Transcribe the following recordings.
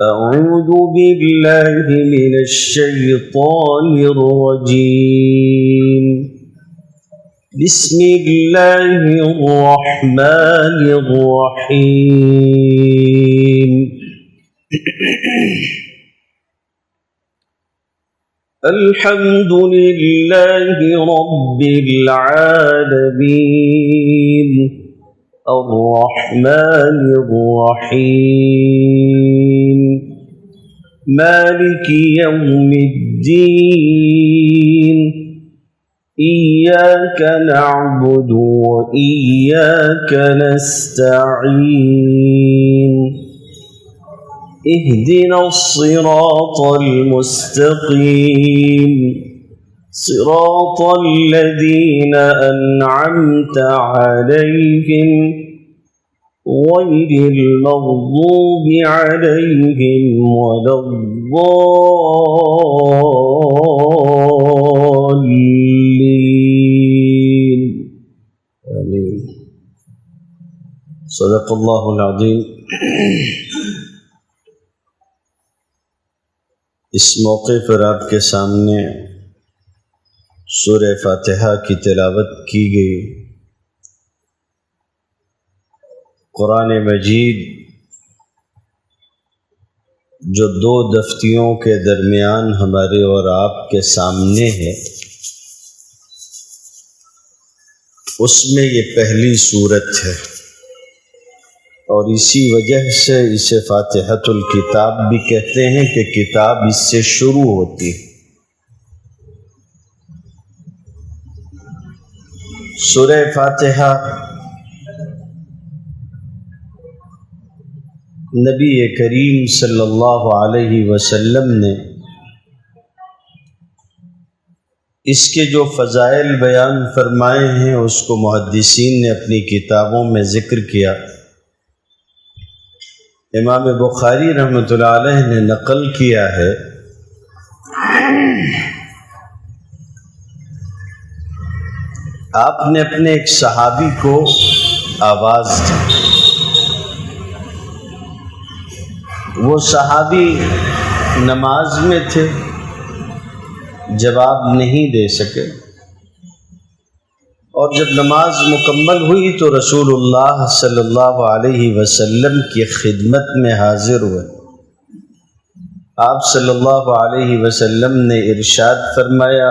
أعوذ بالله من الشيطان الرجيم. بسم الله الرحمن الرحيم. الحمد لله رب العالمين الرحمن الرحيم مالك يوم الدين إياك نعبد وإياك نستعين اهدنا الصراط المستقيم صراط الذين أنعمت عليهم غير المغضوب عليهم ولا الضالين آمين. صدق الله العظيم. اس موقع پر آپ کے سامنے سورہ فاتحہ کی تلاوت کی گئی. قرآن مجید جو دو دفتیوں کے درمیان ہمارے اور آپ کے سامنے ہے، اس میں یہ پہلی سورت ہے، اور اسی وجہ سے اسے فاتحۃ الکتاب بھی کہتے ہیں کہ کتاب اس سے شروع ہوتی ہے. سورہ فاتحہ نبی کریم صلی اللہ علیہ وسلم نے اس کے جو فضائل بیان فرمائے ہیں اس کو محدثین نے اپنی کتابوں میں ذکر کیا. امام بخاری رحمۃ اللہ علیہ نے نقل کیا ہے آپ نے اپنے ایک صحابی کو آواز دی. وہ صحابی نماز میں تھے، جواب نہیں دے سکے، اور جب نماز مکمل ہوئی تو رسول اللہ صلی اللہ علیہ وسلم کی خدمت میں حاضر ہوئے. آپ صلی اللہ علیہ وسلم نے ارشاد فرمایا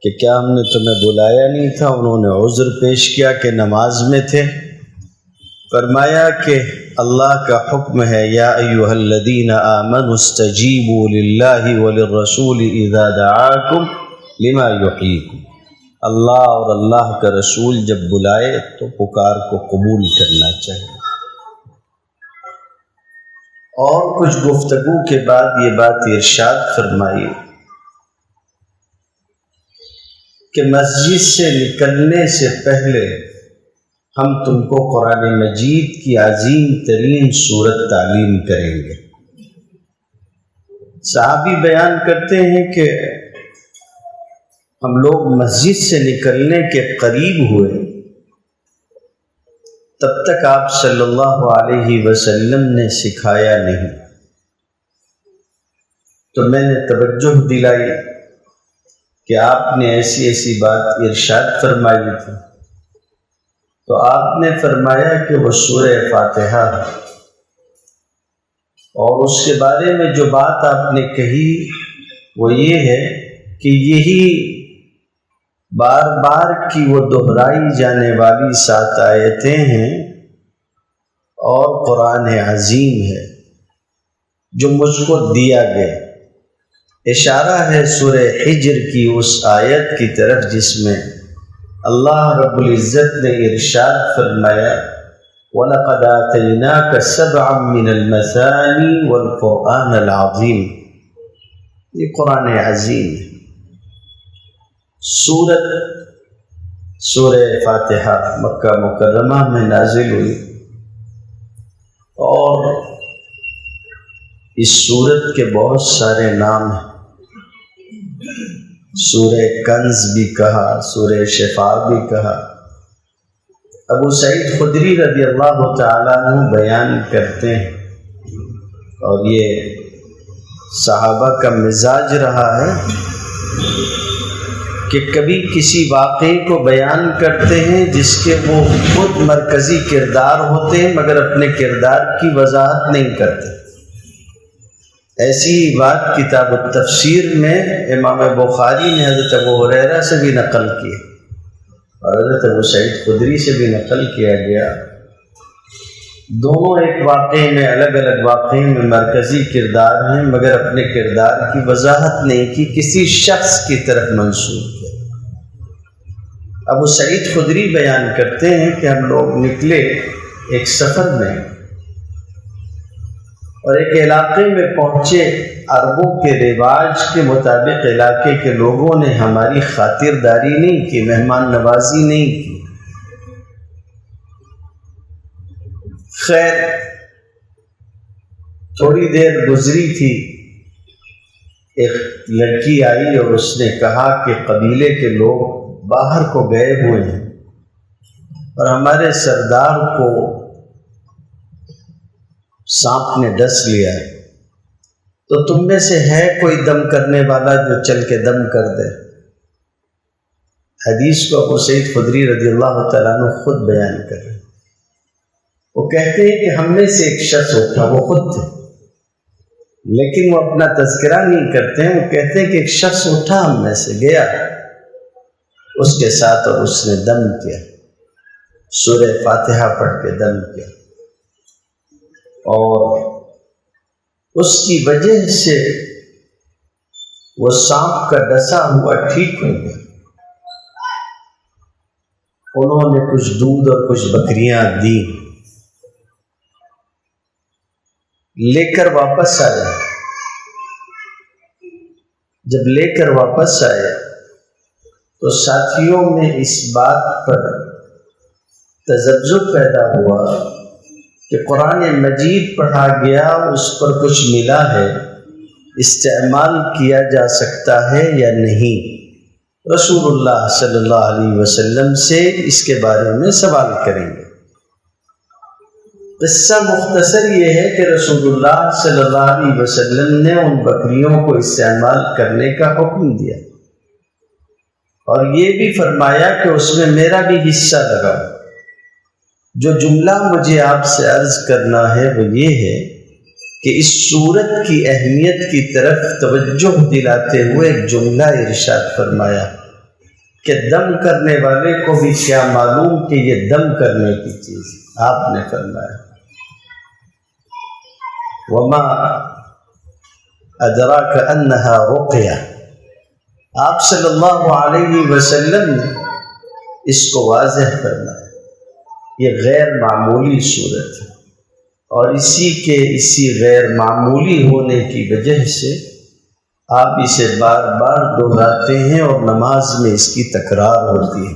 کہ کیا ہم نے تمہیں بلایا نہیں تھا؟ انہوں نے عذر پیش کیا کہ نماز میں تھے. فرمایا کہ اللہ کا حکم ہے یا ایھا الذین آمنوا استجیبوا للہ وللرسول اذا دعاکم لما یحییکم. اللہ اور اللہ کا رسول جب بلائے تو پکار کو قبول کرنا چاہیے. اور کچھ گفتگو کے بعد یہ بات ارشاد فرمائی کہ مسجد سے نکلنے سے پہلے ہم تم کو قرآن مجید کی عظیم ترین سورت تعلیم کریں گے. صحابی بیان کرتے ہیں کہ ہم لوگ مسجد سے نکلنے کے قریب ہوئے، تب تک آپ صلی اللہ علیہ وسلم نے سکھایا نہیں. تو میں نے توجہ دلائی کہ آپ نے ایسی ایسی بات ارشاد فرمائی تھی. تو آپ نے فرمایا کہ وہ سورہ فاتحہ ہے، اور اس کے بارے میں جو بات آپ نے کہی وہ یہ ہے کہ یہی بار بار کی وہ دہرائی جانے والی 7 آیتیں ہیں اور قرآن عظیم ہے جو مجھ کو دیا گیا. اشارہ ہے سورہ حجر کی اس آیت کی طرف جس میں اللہ رب العزت نے ارشاد فرمایا وَلَقَدْ آتَيْنَاكَ سَبْعًا مِّنَ الْمَثَانِي وَالْقُرْآنَ الْعَظِيمِ. یہ قرآن عظیم ہے. سورہ فاتحہ مکہ مکرمہ میں نازل ہوئی، اور اس سورت کے بہت سارے نام ہیں. سورہ کنز بھی کہا، سورہ شفا بھی کہا. ابو سعید خدری رضی اللہ تعالیٰ عنہ بیان کرتے ہیں اور یہ صحابہ کا مزاج رہا ہے کہ کبھی کسی واقعے کو بیان کرتے ہیں جس کے وہ خود مرکزی کردار ہوتے ہیں مگر اپنے کردار کی وضاحت نہیں کرتے۔ ایسی ہی بات کتاب التفسیر میں امام بخاری نے حضرت ابو ہریرہ سے بھی نقل کی اور حضرت ابو سعید خدری سے بھی نقل کیا گیا۔ دونوں ایک واقعے میں، الگ الگ واقعے میں مرکزی کردار ہیں مگر اپنے کردار کی وضاحت نہیں کی، کسی شخص کی طرف منسوب کیا۔ ابو سعید خدری بیان کرتے ہیں کہ ہم لوگ نکلے ایک سفر میں اور ایک علاقے میں پہنچے۔ عربوں کے رواج کے مطابق علاقے کے لوگوں نے ہماری خاطرداری نہیں کی، مہمان نوازی نہیں کی۔ خیر تھوڑی دیر گزری تھی، ایک لڑکی آئی اور اس نے کہا کہ قبیلے کے لوگ باہر کو گئے ہوئے ہیں اور ہمارے سردار کو سانپ نے ڈس لیا ہے، تو تم میں سے ہے کوئی دم کرنے والا جو چل کے دم کر دے؟ حدیث کو ابو سعید خدری رضی اللہ تعالیٰ عنہ خود بیان کر رہے ہیں۔ وہ کہتے ہیں کہ ہم میں سے ایک شخص اٹھا، وہ خود تھے لیکن وہ اپنا تذکرہ نہیں کرتے ہیں، وہ کہتے ہیں کہ ایک شخص اٹھا ہم میں سے، گیا اس کے ساتھ اور اس نے دم کیا، سورہ فاتحہ پڑھ کے دم کیا، اور اس کی وجہ سے وہ سانپ کا ڈسا ہوا ٹھیک ہو گیا۔ انہوں نے کچھ دودھ اور کچھ بکریاں دی، لے کر واپس آئے۔ جب لے کر واپس آئے تو ساتھیوں میں اس بات پر تذبذب پیدا ہوا کہ قرآن مجید پڑھا گیا، اس پر کچھ ملا ہے، استعمال کیا جا سکتا ہے یا نہیں۔ رسول اللہ صلی اللہ علیہ وسلم سے اس کے بارے میں سوال کریں گے۔ قصہ مختصر یہ ہے کہ رسول اللہ صلی اللہ علیہ وسلم نے ان بکریوں کو استعمال کرنے کا حکم دیا اور یہ بھی فرمایا کہ اس میں میرا بھی حصہ لگا۔ جو جملہ مجھے آپ سے عرض کرنا ہے وہ یہ ہے کہ اس صورت کی اہمیت کی طرف توجہ دلاتے ہوئے ایک جملہ ارشاد فرمایا کہ دم کرنے والے کو بھی کیا معلوم کہ یہ دم کرنے کی چیز۔ آپ نے فرمایا وما ادراک انہا رقیہ۔ آپ صلی اللہ علیہ وسلم نے اس کو واضح فرمایا، یہ غیر معمولی صورت ہے اور اسی غیر معمولی ہونے کی وجہ سے آپ اسے بار بار دہراتے ہیں اور نماز میں اس کی تکرار ہوتی ہے۔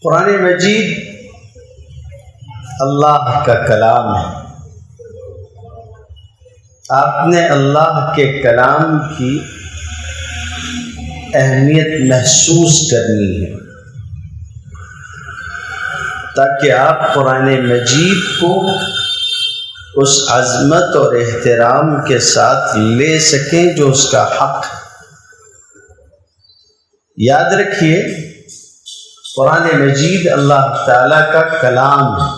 قرآن مجید اللہ کا کلام ہے۔ آپ نے اللہ کے کلام کی اہمیت محسوس کرنی ہے تاکہ آپ قرآن مجید کو اس عظمت اور احترام کے ساتھ لے سکیں جو اس کا حق ہے۔ یاد رکھیے قرآن مجید اللہ تعالیٰ کا کلام ہے،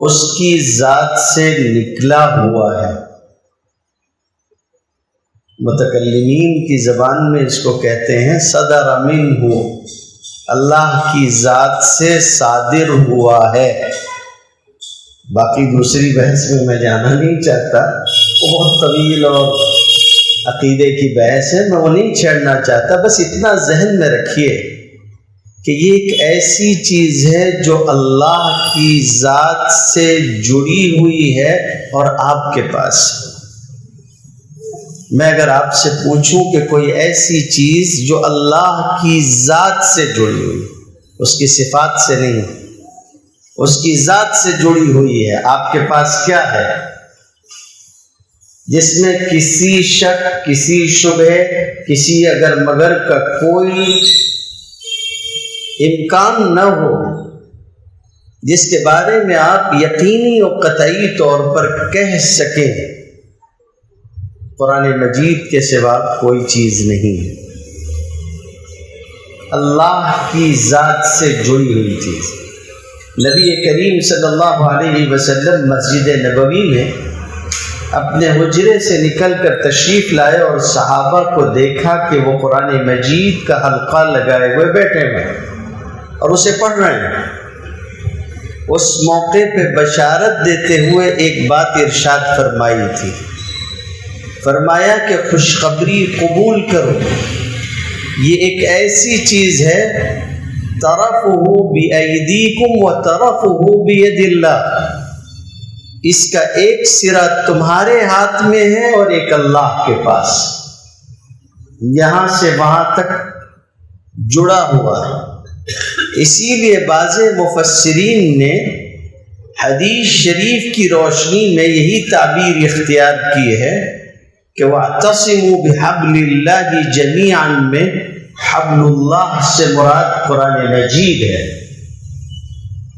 اس کی ذات سے نکلا ہوا ہے۔ متکلمین کی زبان میں اس کو کہتے ہیں صدر منہ، اللہ کی ذات سے صادر ہوا ہے۔ باقی دوسری بحث میں جانا نہیں چاہتا، وہ بہت طویل اور عقیدے کی بحث ہے، میں وہ نہیں چھیڑنا چاہتا۔ بس اتنا ذہن میں رکھیے کہ یہ ایک ایسی چیز ہے جو اللہ کی ذات سے جڑی ہوئی ہے اور آپ کے پاس ہے۔ میں اگر آپ سے پوچھوں کہ کوئی ایسی چیز جو اللہ کی ذات سے جڑی ہوئی، اس کی صفات سے نہیں، اس کی ذات سے جڑی ہوئی ہے، آپ کے پاس کیا ہے جس میں کسی شک، کسی شبہ، کسی اگر مگر کا کوئی امکان نہ ہو، جس کے بارے میں آپ یقینی اور قطعی طور پر کہہ سکیں قرآن مجید کے سوا کوئی چیز نہیں ہے، اللہ کی ذات سے جڑی ہوئی چیز۔ نبی کریم صلی اللہ علیہ وسلم مسجد نبوی میں اپنے حجرے سے نکل کر تشریف لائے اور صحابہ کو دیکھا کہ وہ قرآن مجید کا حلقہ لگائے ہوئے بیٹھے ہوئے اور اسے پڑھ رہے ہیں۔ اس موقع پہ بشارت دیتے ہوئے ایک بات ارشاد فرمائی تھی، فرمایا کہ خوشخبری قبول کرو، یہ ایک ایسی چیز ہے طرفہ بِأَيْدِيكُمْ وَطَرَفُهُ بِيَدِ اللَّهِ، اس کا ایک سرا تمہارے ہاتھ میں ہے اور ایک اللہ کے پاس، یہاں سے وہاں تک جڑا ہوا ہے۔ اسی لیے بعض مفسرین نے حدیث شریف کی روشنی میں یہی تعبیر اختیار کی ہے کہ وَاعْتَصِمُوا بِحَبْلِ اللَّهِ جَمِيعًا میں حبل اللہ سے مراد قرآن مجید ہے۔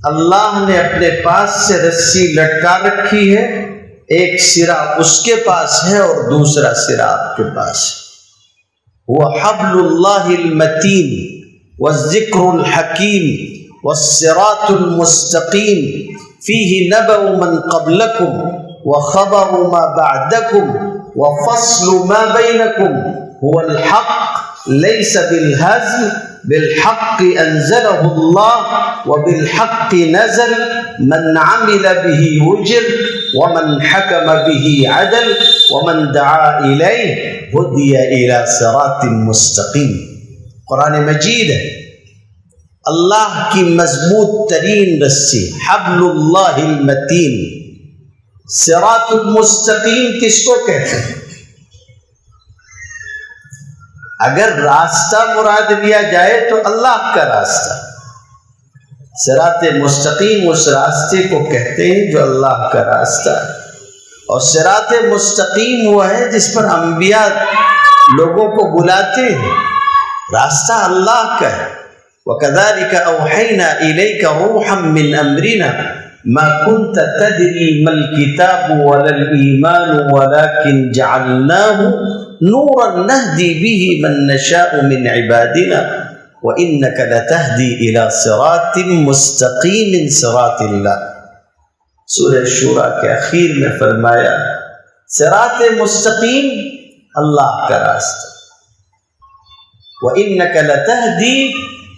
اللہ نے اپنے پاس سے رسی لٹکا رکھی ہے، ایک سرا اس کے پاس ہے اور دوسرا سرا آپ کے پاس ہے۔ وَحَبْلُ اللَّهِ الْمَتِينِ وَالذِّكْرُ الْحَكِيمِ وَالصِّرَاطُ الْمُسْتَقِيمِ فِيهِ نَبَأُ مَنْ قَبْلَكُمْ وَخَبَرُ مَا بَعْدَكُمْ وَفَصْلُ مَا بَيْنَكُمْ هُوَ الْحَقُّ لَيْسَ بِالْهَزْلِ بِالْحَقِّ أَنزَلَهُ اللَّهُ وَبِالْحَقِّ نَزَلَ مَنْ عَمِلَ بِهِ وُجِرَ وَمَنْ حَكَمَ بِهِ عَدَلَ وَمَنْ دَعَا إِلَيْهِ هُدِيَ إِلَى صِرَاطٍ مُسْتَقِيمٍ۔ قرآن مجید ہے اللہ کی مضبوط ترین رسی، حبل اللہ المتین۔ صراط المستقیم کس کو کہتے ہیں؟ اگر راستہ مراد لیا جائے تو اللہ کا راستہ، صراط مستقیم اس راستے کو کہتے ہیں جو اللہ کا راستہ ہے، اور صراط مستقیم وہ ہے جس پر انبیاء لوگوں کو بلاتے ہیں، راستہ اللہ کا ہے۔ وَكَذَلِكَ أَوْحَيْنَا إِلَيْكَ رُوحًا مِّنْ أَمْرِنَا مَا كُنْتَ تَدْرِي مَا الْكِتَابُ وَلَا الْإِيمَانُ وَلَكِنْ جَعَلْنَاهُ نُورًا نَهْدِي بِهِ مَن نَّشَاءُ مِنْ عِبَادِنَا وَإِنَّكَ لَتَهْدِي إِلَى صِرَاطٍ مُسْتَقِيمٍ صِرَاطِ اللَّهِ۔ سورہ شورى کے اخیر میں فرمایا صراط مستقیم اللہ کا راستہ، وَإِنَّكَ لَتَهْدِي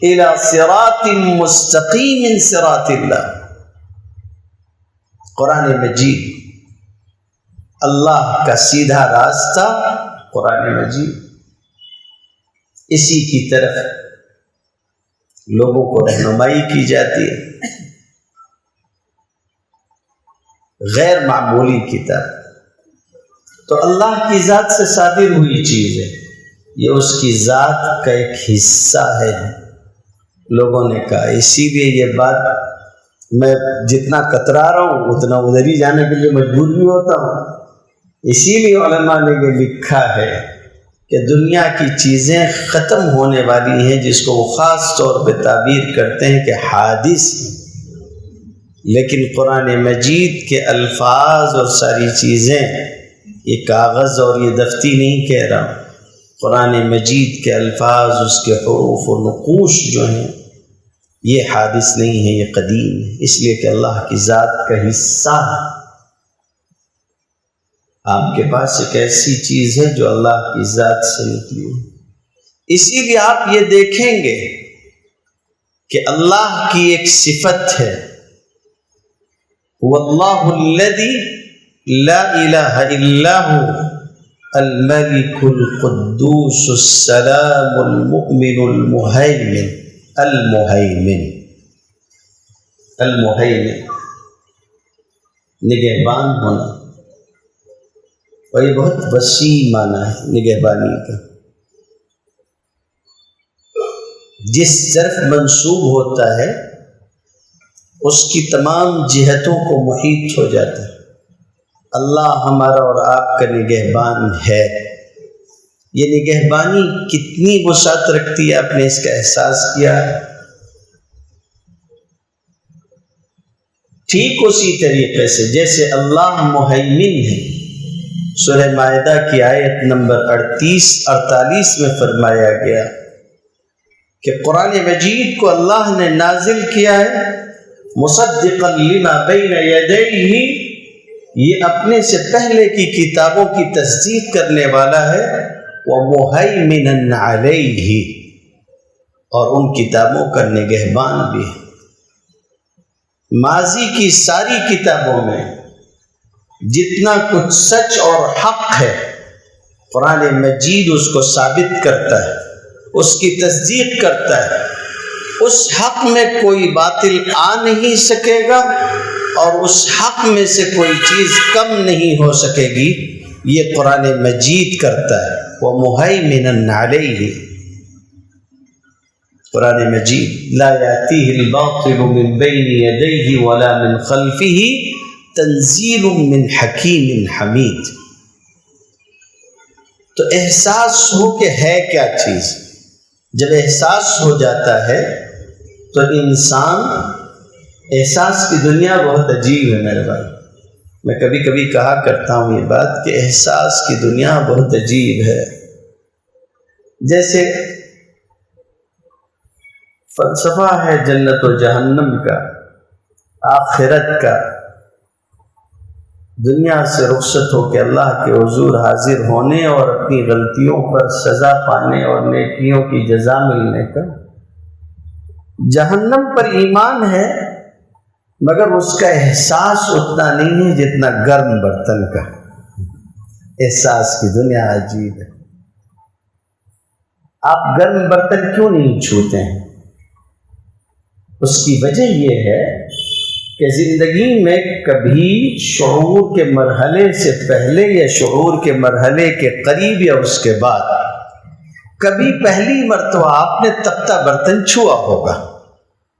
إِلَى صِرَاطٍ مُسْتَقِيمٍ صِرَاطِ اللَّهِ۔ قرآن مجید اللہ کا سیدھا راستہ، قرآن مجید، اسی کی طرف لوگوں کو رہنمائی کی جاتی ہے، غیر معمولی کتاب تو اللہ کی ذات سے صادر ہوئی چیز ہے، یہ اس کی ذات کا ایک حصہ ہے، لوگوں نے کہا۔ اسی لیے یہ بات میں جتنا کترا رہا ہوں اتنا ادھر ہی جانے کے لیے مجبور بھی ہوتا ہوں۔ اسی لیے علماء نے یہ لکھا ہے کہ دنیا کی چیزیں ختم ہونے والی ہیں، جس کو وہ خاص طور پہ تعبیر کرتے ہیں کہ حادث، لیکن قرآن مجید کے الفاظ اور ساری چیزیں، یہ کاغذ اور یہ دفتی نہیں کہہ رہا ہوں، قرآن مجید کے الفاظ، اس کے حروف و نقوش جو ہیں یہ حادث نہیں ہے، یہ قدیم ہے، اس لیے کہ اللہ کی ذات کا حصہ ہے۔ آپ کے پاس ایک ایسی چیز ہے جو اللہ کی ذات سے نکلی ہے، اسی لیے آپ یہ دیکھیں گے کہ اللہ کی ایک صفت ہے، وَاللَّهُ الَّذِي لَا إِلَهَ إِلَّا هُوَ الْمَلِكُ الْقُدُّوسُ السَّلَامُ الْمُؤْمِنُ الْمُهَيْمِنُ المہیمن نگہبان ہونا، اور یہ بہت وسیع معنی ہے نگہبانی کا، جس طرف منسوب ہوتا ہے اس کی تمام جہتوں کو محیط ہو جاتا ہے۔ اللہ ہمارا اور آپ کا نگہبان ہے۔ یہ نگہبانی کتنی وسعت رکھتی ہے، آپ نے اس کا احساس کیا ہے؟ ٹھیک اسی طریقے سے جیسے اللہ مہیمن ہے، سورہ مائدہ کی آیت نمبر 38-48 میں فرمایا گیا کہ قرآن مجید کو اللہ نے نازل کیا ہے مصدقا لما بین یدیہ، یہ اپنے سے پہلے کی کتابوں کی تصدیق کرنے والا ہے، ومہیمنا علیہ، اور ان کتابوں کا نگہبان بھی ہے۔ ماضی کی ساری کتابوں میں جتنا کچھ سچ اور حق ہے قرآن مجید اس کو ثابت کرتا ہے، اس کی تصدیق کرتا ہے۔ اس حق میں کوئی باطل آ نہیں سکے گا اور اس حق میں سے کوئی چیز کم نہیں ہو سکے گی، یہ قرآن مجید کرتا ہے۔ وَمُهَيْمِنًا عَلَيْهِ، قرآن مجید لا يأتيه الباطل من بين يديه ولا من خلفه تنزيل من حكيم حميد۔ تو احساس ہو کہ ہے کیا چیز، جب احساس ہو جاتا ہے تو انسان، احساس کی دنیا بہت عجیب ہے میرے بھائی، میں کبھی کبھی کہا کرتا ہوں یہ بات کہ احساس کی دنیا بہت عجیب ہے۔ جیسے فلسفہ ہے جنت و جہنم کا، آخرت کا، دنیا سے رخصت ہو کے اللہ کے حضور حاضر ہونے اور اپنی غلطیوں پر سزا پانے اور نیکیوں کی جزا ملنے کا۔ جہنم پر ایمان ہے مگر اس کا احساس اتنا نہیں ہے جتنا گرم برتن کا۔ احساس کی دنیا عجیب ہے۔ آپ گرم برتن کیوں نہیں چھوتے ہیں؟ اس کی وجہ یہ ہے کہ زندگی میں کبھی شعور کے مرحلے سے پہلے یا شعور کے مرحلے کے قریب یا اس کے بعد کبھی پہلی مرتبہ آپ نے تپتا برتن چھوا ہوگا،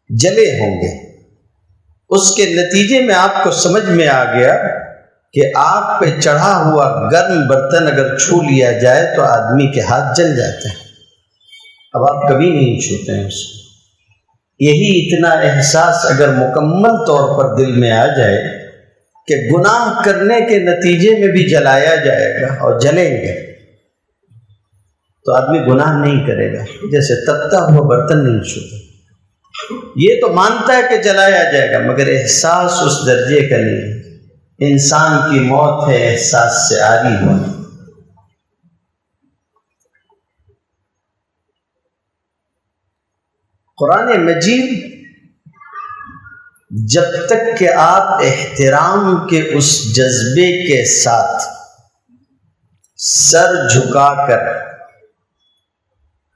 جلے ہوں گے، اس کے نتیجے میں آپ کو سمجھ میں آ گیا کہ آگ پہ چڑھا ہوا گرم برتن اگر چھو لیا جائے تو آدمی کے ہاتھ جل جاتے ہیں۔ اب آپ کبھی نہیں چھوتے ہیں اسے۔ یہی اتنا احساس اگر مکمل طور پر دل میں آ جائے کہ گناہ کرنے کے نتیجے میں بھی جلایا جائے گا اور جلیں گے تو آدمی گناہ نہیں کرے گا، جیسے تپتا ہوا برتن نہیں چھوتا۔ یہ تو مانتا ہے کہ جلایا جائے گا مگر احساس اس درجے کا نہیں ہے۔ انسان کی موت ہے احساس سے عاری ہونا۔ قرآن مجید جب تک کہ آپ احترام کے اس جذبے کے ساتھ سر جھکا کر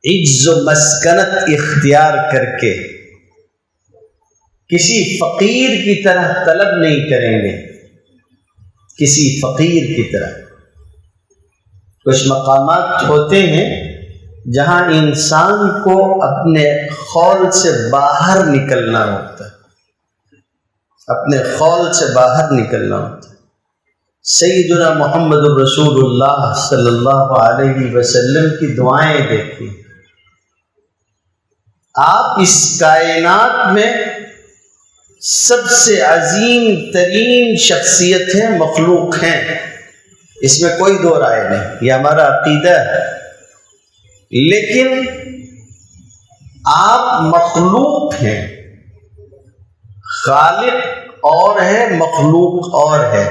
عجز و مسکنت اختیار کر کے کسی فقیر کی طرح طلب نہیں کریں گے، کسی فقیر کی طرح۔ کچھ مقامات ہوتے ہیں جہاں انسان کو اپنے خول سے باہر نکلنا ہوتا ہے، اپنے خول سے باہر نکلنا ہوتا ہے۔ سیدنا محمد الرسول اللہ صلی اللہ علیہ وسلم کی دعائیں دیکھیں۔ آپ اس کائنات میں سب سے عظیم ترین شخصیت ہیں، مخلوق ہیں، اس میں کوئی دو رائے نہیں، یہ ہمارا عقیدہ ہے۔ لیکن آپ مخلوق ہیں، خالق اور ہے، مخلوق اور ہے۔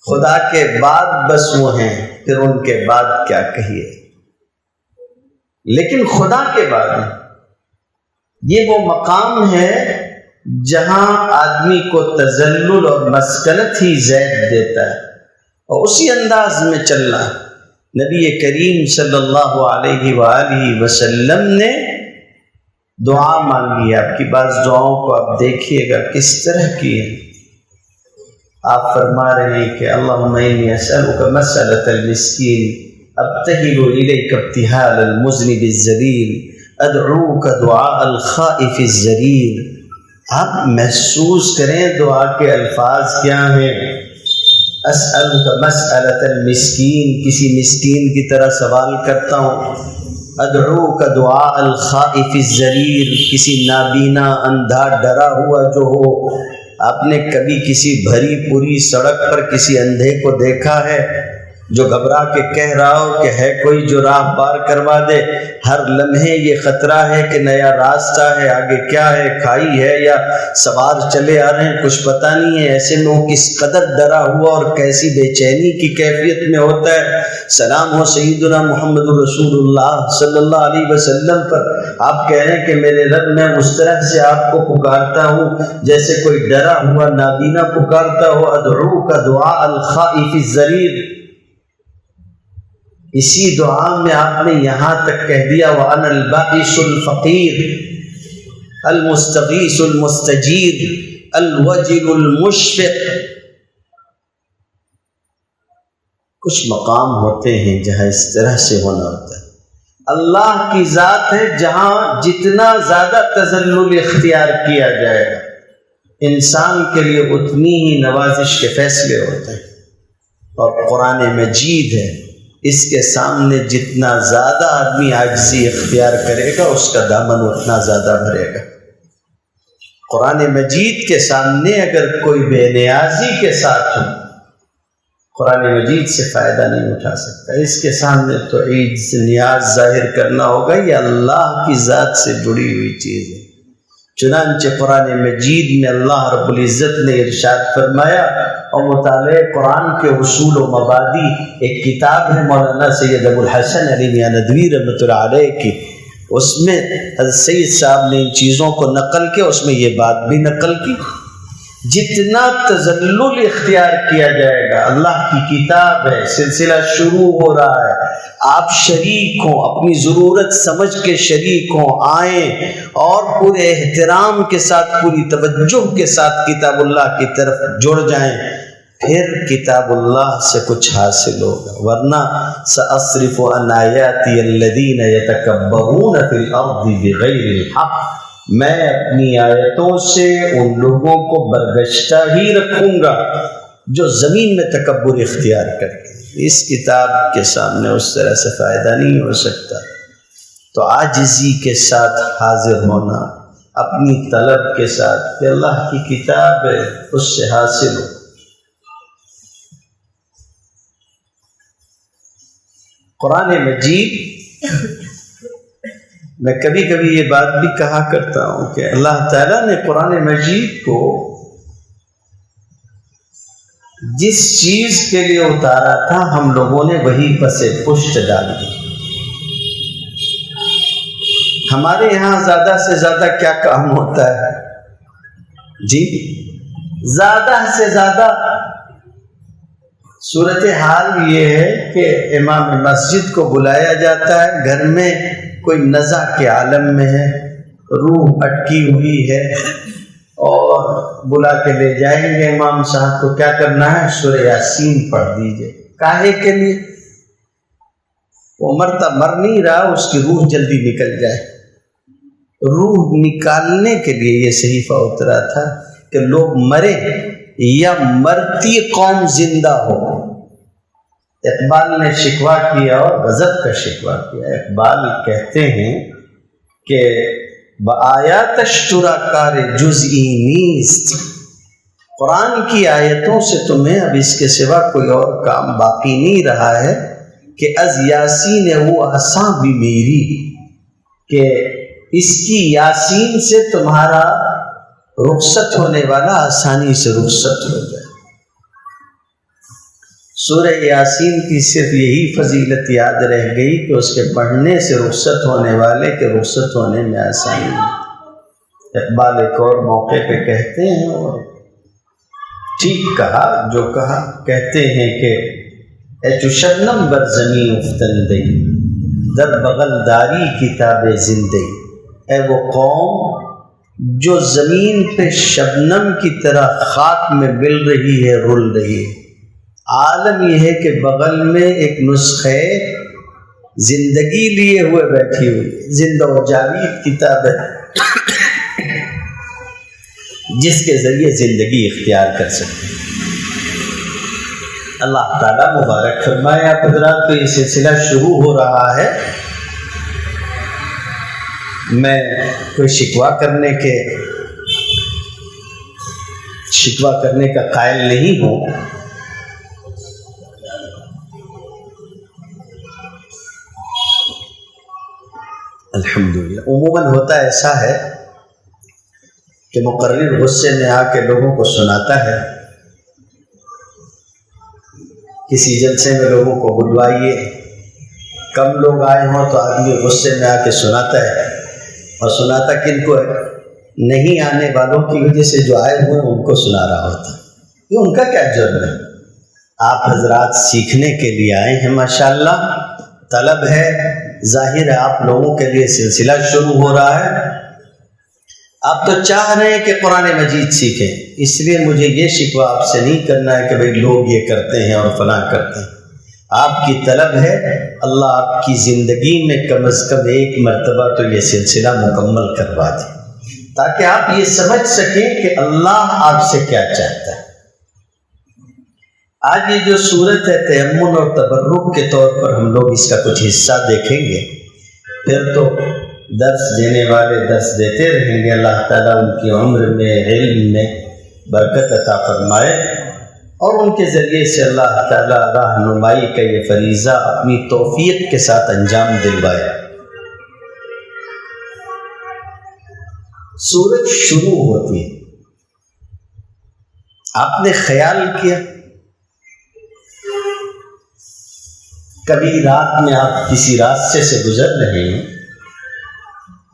خدا کے بعد بس وہ ہیں، پھر ان کے بعد کیا کہیے۔ لیکن خدا کے بعد یہ وہ مقام ہے جہاں آدمی کو تذلل اور مسکنت ہی زید دیتا ہے، اور اسی انداز میں چلنا۔ نبی کریم صلی اللہ علیہ وآلہ وسلم نے دعا مانگی۔ آپ کی بعض دعاؤں کو آپ دیکھیے گا کس طرح کی ہے۔ آپ فرما رہے ہیں کہ اللہم انی اسألک مسألۃ المسکین ابتہل الیک ابتہال المذنب الذلیل ادعوک دعاء الخائف الضریر۔ آپ محسوس کریں دعا کے الفاظ کیا ہیں۔ اسألک مسألۃ المسکین، کسی مسکین کی طرح سوال کرتا ہوں۔ ادعوک دعاء الخائف الضریر، کسی نابینا اندھا ڈرا ہوا جو ہو. آپ نے کبھی کسی بھری پوری سڑک پر کسی اندھے کو دیکھا ہے جو گھبرا کے کہہ رہا ہو کہ ہے کوئی جو راہ پار کروا دے؟ ہر لمحے یہ خطرہ ہے کہ نیا راستہ ہے، آگے کیا ہے، کھائی ہے یا سوار چلے آ رہے ہیں، کچھ پتہ نہیں ہے. ایسے میں وہ کس قدر ڈرا ہوا اور کیسی بے چینی کی کیفیت میں ہوتا ہے. سلام ہو سیدنا محمد رسول اللہ صلی اللہ علیہ وسلم پر. آپ کہہ رہے ہیں کہ میرے رب میں اس طرح سے آپ کو پکارتا ہوں جیسے کوئی ڈرا ہوا نابینا پکارتا ہو. ادعوک دعاء الخائف الضریر. اسی دعا میں آپ نے یہاں تک کہہ دیا وَأَنَا الْبَائِسُ الْفَقِيرُ الْمُسْتَغِيثُ الْمُسْتَجِيرُ الْوَجِلُ الْمُشْفِقُ. کچھ مقام ہوتے ہیں جہاں اس طرح سے ہونا ہوتا ہے. اللہ کی ذات ہے جہاں جتنا زیادہ تذلل اختیار کیا جائے گا انسان کے لیے اتنی ہی نوازش کے فیصلے ہوتے ہیں. اور قرآن مجید ہے، اس کے سامنے جتنا زیادہ آدمی عاجزی اختیار کرے گا اس کا دامن اتنا زیادہ بھرے گا. قرآن مجید کے سامنے اگر کوئی بے نیازی کے ساتھ ہو قرآن مجید سے فائدہ نہیں اٹھا سکتا. اس کے سامنے تو عجز نیاز ظاہر کرنا ہوگا. یہ اللہ کی ذات سے جڑی ہوئی چیز ہے. چنانچہ قرآن مجید میں اللہ رب العزت نے ارشاد فرمایا، اور مطالعہ قرآن کے اصول و مبادی ایک کتاب ہے مولانا سید ابو الحسن علی میاں ندوی رحمۃ اللہ علیہ کی، اس میں حضرت سید صاحب نے ان چیزوں کو نقل کیا. اس میں یہ بات بھی نقل کی، جتنا تذلل اختیار کیا جائے گا، اللہ کی کتاب ہے، سلسلہ شروع ہو رہا ہے، آپ شریک ہوں، اپنی ضرورت سمجھ کے شریک ہوں، آئیں اور پورے احترام کے ساتھ پوری توجہ کے ساتھ کتاب اللہ کی طرف جڑ جائیں، پھر کتاب اللہ سے کچھ حاصل ہوگا. ورنہ سأصرف عن آیاتی الذین یتکبرون فی الارض بغیر الحق، میں اپنی آیتوں سے ان لوگوں کو برگشتہ ہی رکھوں گا جو زمین میں تکبر اختیار کرتے ہیں. اس کتاب کے سامنے اس طرح سے فائدہ نہیں ہو سکتا. تو عاجزی کے ساتھ حاضر ہونا، اپنی طلب کے ساتھ کہ اللہ کی کتاب ہے اس سے حاصل ہو. قرآن مجید میں کبھی کبھی یہ بات بھی کہا کرتا ہوں کہ اللہ تعالیٰ نے قرآن مجید کو جس چیز کے لیے اتارا تھا ہم لوگوں نے وہی پس پشت ڈال دی. ہمارے یہاں زیادہ سے زیادہ کیا کام ہوتا ہے جی؟ زیادہ سے زیادہ صورتحال یہ ہے کہ امام مسجد کو بلایا جاتا ہے، گھر میں کوئی نزع کے عالم میں ہے، روح اٹکی ہوئی ہے، اور بلا کے لے جائیں گے امام صاحب کو. کیا کرنا ہے؟ سورہ یاسین پڑھ دیجئے. کاہے کے لیے؟ وہ مرتا مر نہیں رہا، اس کی روح جلدی نکل جائے. روح نکالنے کے لیے یہ صحیفہ اترا تھا کہ لوگ مرے یا مرتی قوم زندہ ہو. اقبال نے شکوہ کیا اور غضب کا شکوہ کیا. اقبال کہتے ہیں کہ بآیات اشتراکار جزئی نیست، قرآن کی آیتوں سے تمہیں اب اس کے سوا کوئی اور کام باقی نہیں رہا ہے کہ از یاسین وہ آساں بھی میری، کہ اس کی یاسین سے تمہارا رخصت ہونے والا آسانی سے رخصت ہو جائے. سورہ یاسین کی صرف یہی فضیلت یاد رہ گئی کہ اس کے پڑھنے سے رخصت ہونے والے کے رخصت ہونے میں آسانی ہے. اقبال ایک اور موقع پہ کہتے ہیں، اور ٹھیک کہا جو کہا، کہتے ہیں کہ اے چو شبنم بر زمین افتندی در بغل داری کتاب زندگی، اے وہ قوم جو زمین پہ شبنم کی طرح خاک میں مل رہی ہے، رل رہی ہے. عالم یہ ہے کہ بغل میں ایک نسخے زندگی لیے ہوئے بیٹھی ہوئی، زندہ و جاوید کتاب ہے جس کے ذریعے زندگی اختیار کر سکتے ہیں. اللہ تعالیٰ مبارک فرمائے. آپ حضرات کو یہ سلسلہ شروع ہو رہا ہے میں کوئی شکوہ کرنے کا قائل نہیں ہوں، الحمدللہ۔ عموماً ہوتا ایسا ہے کہ مقرر غصے میں آ کے لوگوں کو سناتا ہے، کسی جلسے میں لوگوں کو بلوائیے، کم لوگ آئے ہوں تو آدمی غصے میں آ کے سناتا ہے، اور سناتا کن کو ہے؟ نہیں آنے والوں کی وجہ سے جو آئے ہوئے ان کو سنا رہا ہوتا ہے۔ یہ ان کا کیا جرم ہے؟ آپ حضرات سیکھنے کے لیے آئے ہیں، ماشاءاللہ طلب ہے، ظاہر ہے آپ لوگوں کے لیے سلسلہ شروع ہو رہا ہے، آپ تو چاہ رہے ہیں کہ قرآن مجید سیکھیں، اس لیے مجھے یہ شکوہ آپ سے نہیں کرنا ہے کہ بھئی لوگ یہ کرتے ہیں اور فلاں کرتے ہیں۔ آپ کی طلب ہے اللہ آپ کی زندگی میں کم از کم ایک مرتبہ تو یہ سلسلہ مکمل کروا دیں، تاکہ آپ یہ سمجھ سکیں کہ اللہ آپ سے کیا چاہتا ہے۔ آج یہ جو صورت ہے تیمم اور تبرک کے طور پر ہم لوگ اس کا کچھ حصہ دیکھیں گے، پھر تو درس دینے والے درس دیتے رہیں گے۔ اللہ تعالیٰ ان کی عمر میں، علم میں برکت عطا فرمائے، اور ان کے ذریعے سے اللہ تعالیٰ رہنمائی کا یہ فریضہ اپنی توفیق کے ساتھ انجام دلوائے۔ سورج شروع ہوتی ہے، آپ نے خیال کیا کبھی رات میں آپ کسی راستے سے گزر رہے ہیں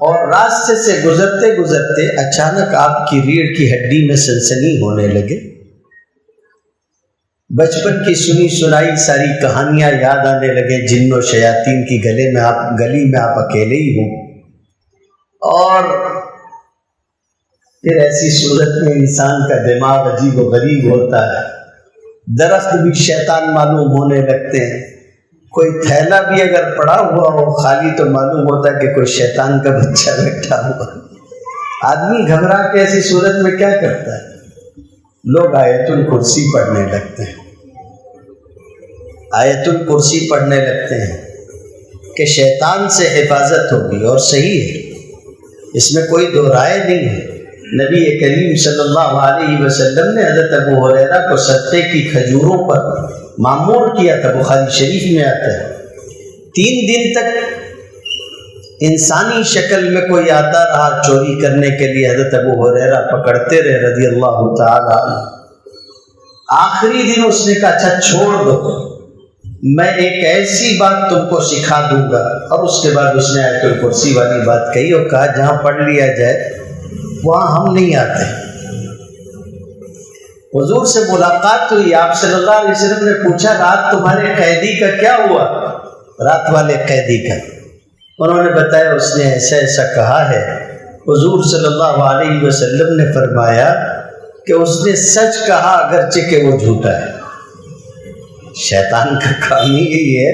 اور راستے سے گزرتے گزرتے اچانک آپ کی ریڑھ کی ہڈی میں سنسنی ہونے لگے، بچپن کی سنی سنائی ساری کہانیاں یاد آنے لگے، جن و شیاطین کی گلی میں آپ اکیلے ہی ہوں، اور پھر ایسی صورت میں انسان کا دماغ عجیب و غریب ہوتا ہے، درخت بھی شیطان معلوم ہونے لگتے ہیں، کوئی تھیلا بھی اگر پڑا ہوا ہو خالی تو معلوم ہوتا ہے کہ کوئی شیطان کا بچہ بیٹھا ہوا۔ آدمی گھبرا کے ایسی صورت میں کیا کرتا ہے؟ لوگ آیت الکرسی پڑھنے لگتے ہیں، آیت الکرسی پڑھنے لگتے ہیں کہ شیطان سے حفاظت ہوگی، اور صحیح ہے، اس میں کوئی دو رائے نہیں ہے۔ نبی کریم صلی اللہ علیہ وسلم نے حضرت ابو ہریرہ کو صدقے کی کھجوروں پر مامور کیا تھا، بخاری شریف میں آتا ہے۔ 3 دن تک انسانی شکل میں کوئی آتا رہا چوری کرنے کے لیے، حضرت ابو ہریرہ پکڑتے رہے رضی اللہ تعالی عنہ۔ آخری دن اس نے کہا اچھا چھوڑ دو، میں ایک ایسی بات تم کو سکھا دوں گا، اور اس کے بعد اس نے آیت الکرسی والی بات کہی اور کہا جہاں پڑھ لیا جائے وہاں ہم نہیں آتے۔ حضور سے ملاقات ہوئی، آپ صلی اللہ علیہ وسلم نے پوچھا رات تمہارے قیدی کا کیا ہوا، رات والے قیدی کا؟ انہوں نے بتایا اس نے ایسا ایسا کہا ہے۔ حضور صلی اللہ علیہ وسلم نے فرمایا کہ اس نے سچ کہا اگرچہ کہ وہ جھوٹا ہے۔ شیطان کا کام ہی یہی ہے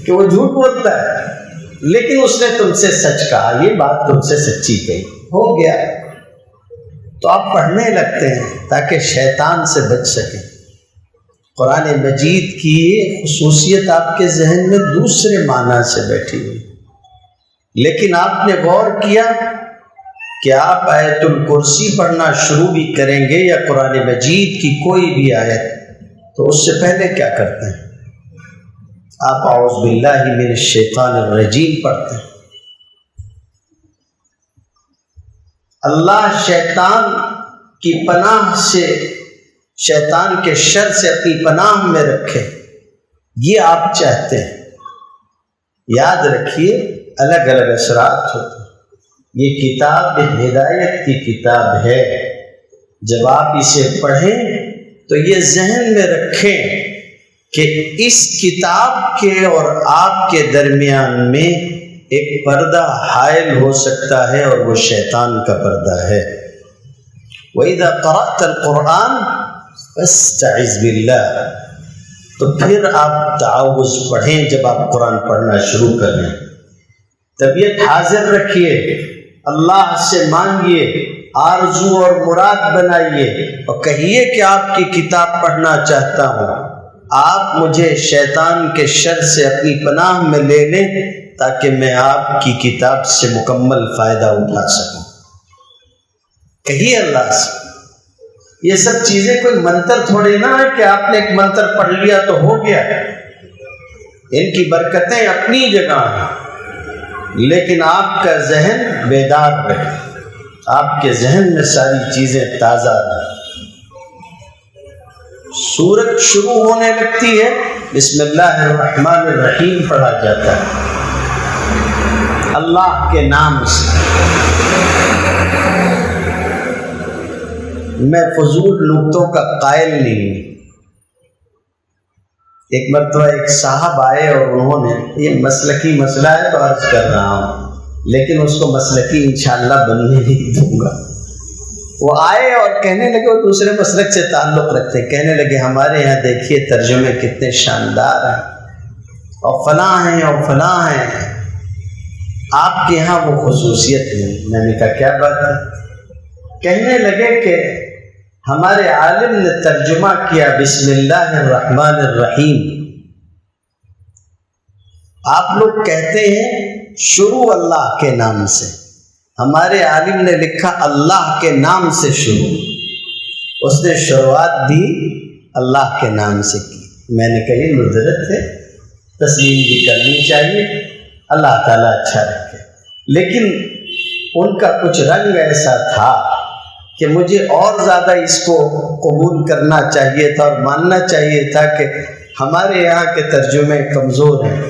کہ وہ جھوٹ بولتا ہے، لیکن اس نے تم سے سچ کہا، یہ بات تم سے سچی کہی، ہو گیا۔ تو آپ پڑھنے لگتے ہیں تاکہ شیطان سے بچ سکیں۔ قرآن مجید کی یہ خصوصیت آپ کے ذہن میں دوسرے معنی سے بیٹھی ہوئی، لیکن آپ نے غور کیا کہ آپ آیت الکرسی پڑھنا شروع بھی کریں گے یا قرآن مجید کی کوئی بھی آیت، تو اس سے پہلے کیا کرتے ہیں؟ آپ اعوذ باللہ من الشیطان الرجیم پڑھتے ہیں۔ اللہ شیطان کی پناہ سے، شیطان کے شر سے اپنی پناہ میں رکھے، یہ آپ چاہتے ہیں۔ یاد رکھیے الگ الگ اثرات ہوتے ہیں، یہ کتاب ہدایت کی کتاب ہے، جب آپ اسے پڑھیں تو یہ ذہن میں رکھیں کہ اس کتاب کے اور آپ کے درمیان میں ایک پردہ حائل ہو سکتا ہے، اور وہ شیطان کا پردہ ہے۔ وَإِذَا قَرَأْتَ الْقُرْآنَ فَاسْتَعِذْ بِاللَّهِ، تو پھر آپ تعوذ پڑھیں جب آپ قرآن پڑھنا شروع کریں۔ طبیعت حاضر رکھیے، اللہ سے مانگیے، آرزو اور مراد بنائیے، اور کہیے کہ آپ کی کتاب پڑھنا چاہتا ہوں، آپ مجھے شیطان کے شر سے اپنی پناہ میں لے لیں، تاکہ میں آپ کی کتاب سے مکمل فائدہ اٹھا سکوں۔ کہیے اللہ سے۔ یہ سب چیزیں کوئی منتر تھوڑی نہ ہے کہ آپ نے ایک منتر پڑھ لیا تو ہو گیا، ان کی برکتیں اپنی جگہ ہیں، لیکن آپ کا ذہن بیدار رہے، آپ کے ذہن میں ساری چیزیں تازہ رہیں۔ سورت شروع ہونے لگتی ہے، بسم اللہ الرحمن الرحیم پڑھا جاتا ہے، اللہ کے نام سے۔ میں فضول نکتوں کا قائل نہیں ہوں۔ ایک مرتبہ ایک صاحب آئے اور انہوں نے، یہ مسلکی مسئلہ ہے تو عرض کر رہا ہوں، لیکن اس کو مسلکی انشاءاللہ بننے نہیں دوں گا۔ وہ آئے اور کہنے لگے، وہ دوسرے مسلک سے تعلق رکھتے، کہنے لگے ہمارے یہاں دیکھیے ترجمے کتنے شاندار ہیں اور فلاں ہیں اور فلاں ہیں، آپ کے یہاں وہ خصوصیت نہیں۔ میں نے کہا کیا بات ہے؟ کہنے لگے کہ ہمارے عالم نے ترجمہ کیا بسم اللہ الرحمن الرحیم، آپ لوگ کہتے ہیں شروع اللہ کے نام سے، ہمارے عالم نے لکھا اللہ کے نام سے شروع، اس نے شروعات بھی اللہ کے نام سے کی۔ میں نے کہی معذرت ہے، تسلیم بھی کرنی چاہیے، اللہ تعالیٰ اچھا رکھے، لیکن ان کا کچھ رنگ ایسا تھا کہ مجھے اور زیادہ اس کو قبول کرنا چاہیے تھا اور ماننا چاہیے تھا کہ ہمارے یہاں کے ترجمے کمزور ہیں۔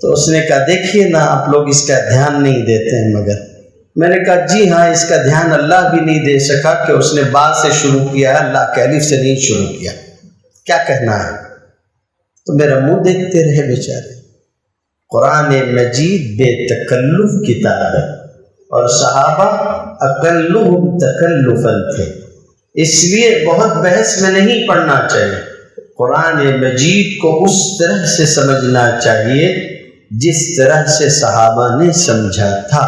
تو اس نے کہا دیکھیے نا، آپ لوگ اس کا دھیان نہیں دیتے ہیں، مگر میں نے کہا جی ہاں، اس کا دھیان اللہ بھی نہیں دے سکا کہ اس نے با سے شروع کیا ہے، اللہ کے الف سے نہیں شروع کیا، کیا کہنا ہے؟ تو میرا منہ دیکھتے رہے بیچارے۔ قرآن مجید بے تکلف کتاب ہے اور صحابہ اقلہم تکلفاً تھے، اس لیے بہت بحث میں نہیں پڑھنا چاہیے۔ قرآن مجید کو اس طرح سے سمجھنا چاہیے جس طرح سے صحابہ نے سمجھا تھا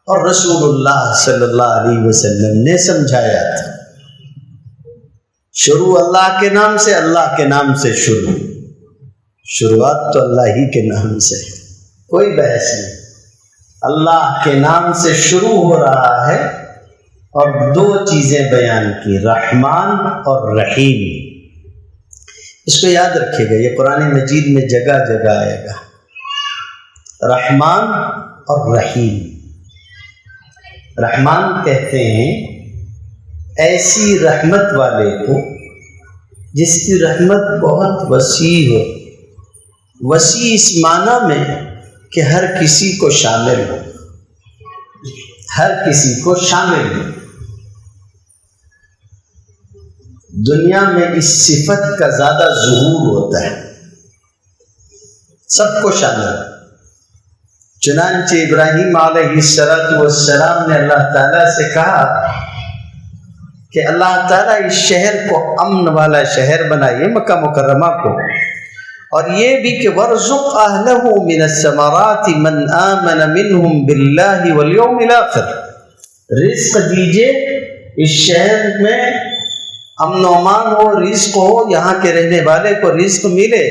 اور رسول اللہ صلی اللہ علیہ وسلم نے سمجھایا تھا۔ شروع اللہ کے نام سے، اللہ کے نام سے شروع، شروعات تو اللہ ہی کے نام سے ہے، کوئی بحث نہیں۔ اللہ کے نام سے شروع ہو رہا ہے اور دو چیزیں بیان کی، رحمان اور رحیم۔ اس کو یاد رکھیے گا، یہ قرآن مجید میں جگہ جگہ آئے گا، رحمان اور رحیم۔ رحمان کہتے ہیں ایسی رحمت والے کو جس کی رحمت بہت وسیع ہو، وسیع اس معنی میں کہ ہر کسی کو شامل ہو، ہر کسی کو شامل ہو۔ دنیا میں اس صفت کا زیادہ ظہور ہوتا ہے، سب کو شامل ہو۔ چنانچہ ابراہیم علیہ السلام نے اللہ تعالیٰ سے کہا کہ اللہ تعالیٰ اس شہر کو امن والا شہر بنائیے، مکہ مکرمہ کو، اور یہ بھی کہ وَارْزُقْ أَهْلَهُ مِنَ الثَّمَرَاتِ مَنْ آمَنَ مِنْهُمْ بِاللَّهِ وَالْيَوْمِ الْآخِرِ، رزق دیجئے اس شہر میں، امن و امان ہو، رزق ہو، یہاں کے رہنے والے کو رزق ملے،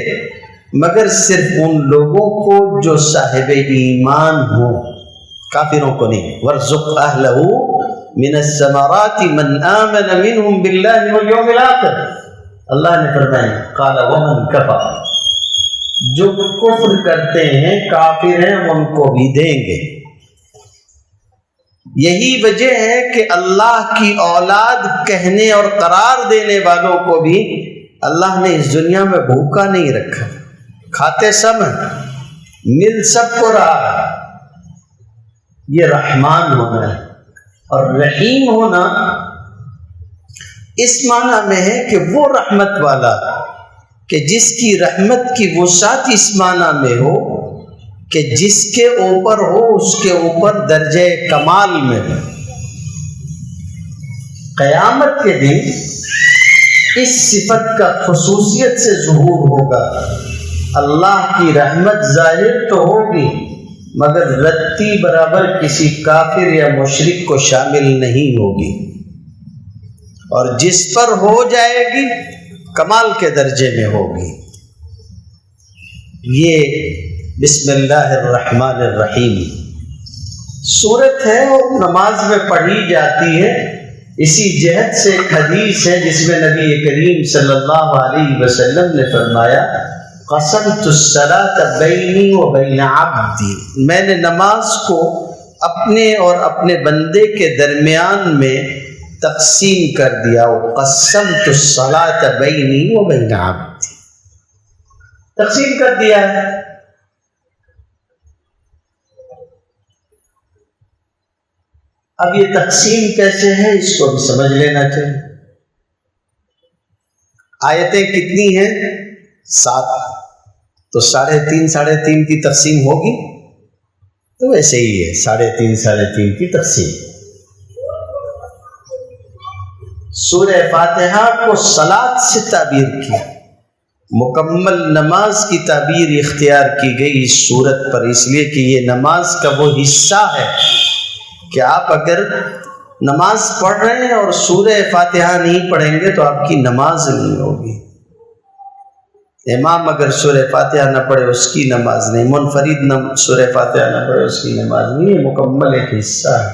مگر صرف ان لوگوں کو جو صاحب ایمان ہوں، کافروں کو نہیں۔ وَارْزُقْ أَهْلَهُ مِنَ الثَّمَرَاتِ مَنْ آمَنَ مِنْهُمْ بِاللَّهِ وَالْيَوْمِ الْآخِرِ، اللہ نے فرمایا قَالَ وَمَنْ كَفَرَ، جو کفر کرتے ہیں، کافر ہیں، ان کو بھی دیں گے۔ یہی وجہ ہے کہ اللہ کی اولاد کہنے اور قرار دینے والوں کو بھی اللہ نے اس دنیا میں بھوکا نہیں رکھا، کھاتے سب ہیں، مل سب کو رہا ہے۔ یہ رحمان ہونا ہے، اور رحیم ہونا اس معنی میں ہے کہ وہ رحمت والا کہ جس کی رحمت کی وسعت اس معنی میں ہو کہ جس کے اوپر ہو اس کے اوپر درجہ کمال میں ہو۔ قیامت کے دن اس صفت کا خصوصیت سے ظہور ہوگا۔ اللہ کی رحمت ظاہر تو ہوگی مگر رتی برابر کسی کافر یا مشرک کو شامل نہیں ہوگی، اور جس پر ہو جائے گی کمال کے درجے میں ہوگی۔ یہ بسم اللہ الرحمن الرحیم سورت ہے اور نماز میں پڑھی جاتی ہے۔ اسی جہت سے ایک حدیث ہے جس میں نبی کریم صلی اللہ علیہ وسلم نے فرمایا قسمت الصلاۃ بینی و بین عبدی، میں نے نماز کو اپنے اور اپنے بندے کے درمیان میں تقسیم کر دیا۔ قسمت الصلاۃ بینی و بین عبدی، تقسیم کر دیا ہے۔ اب یہ تقسیم کیسے ہے اس کو بھی سمجھ لینا چاہیے۔ آیتیں کتنی ہیں؟ 7، تو 3.5 کی تقسیم ہوگی، تو ویسے ہی ہے 3.5 کی تقسیم۔ سورہ فاتحہ کو صلاۃ سے تعبیر کیا، مکمل نماز کی تعبیر اختیار کی گئی اس سورت پر، اس لیے کہ یہ نماز کا وہ حصہ ہے کہ آپ اگر نماز پڑھ رہے ہیں اور سورہ فاتحہ نہیں پڑھیں گے تو آپ کی نماز نہیں ہوگی۔ امام اگر سورہ فاتحہ نہ پڑھے اس کی نماز نہیں، منفرد سورہ فاتحہ نہ پڑھے اس کی نماز نہیں، یہ مکمل ایک حصہ ہے۔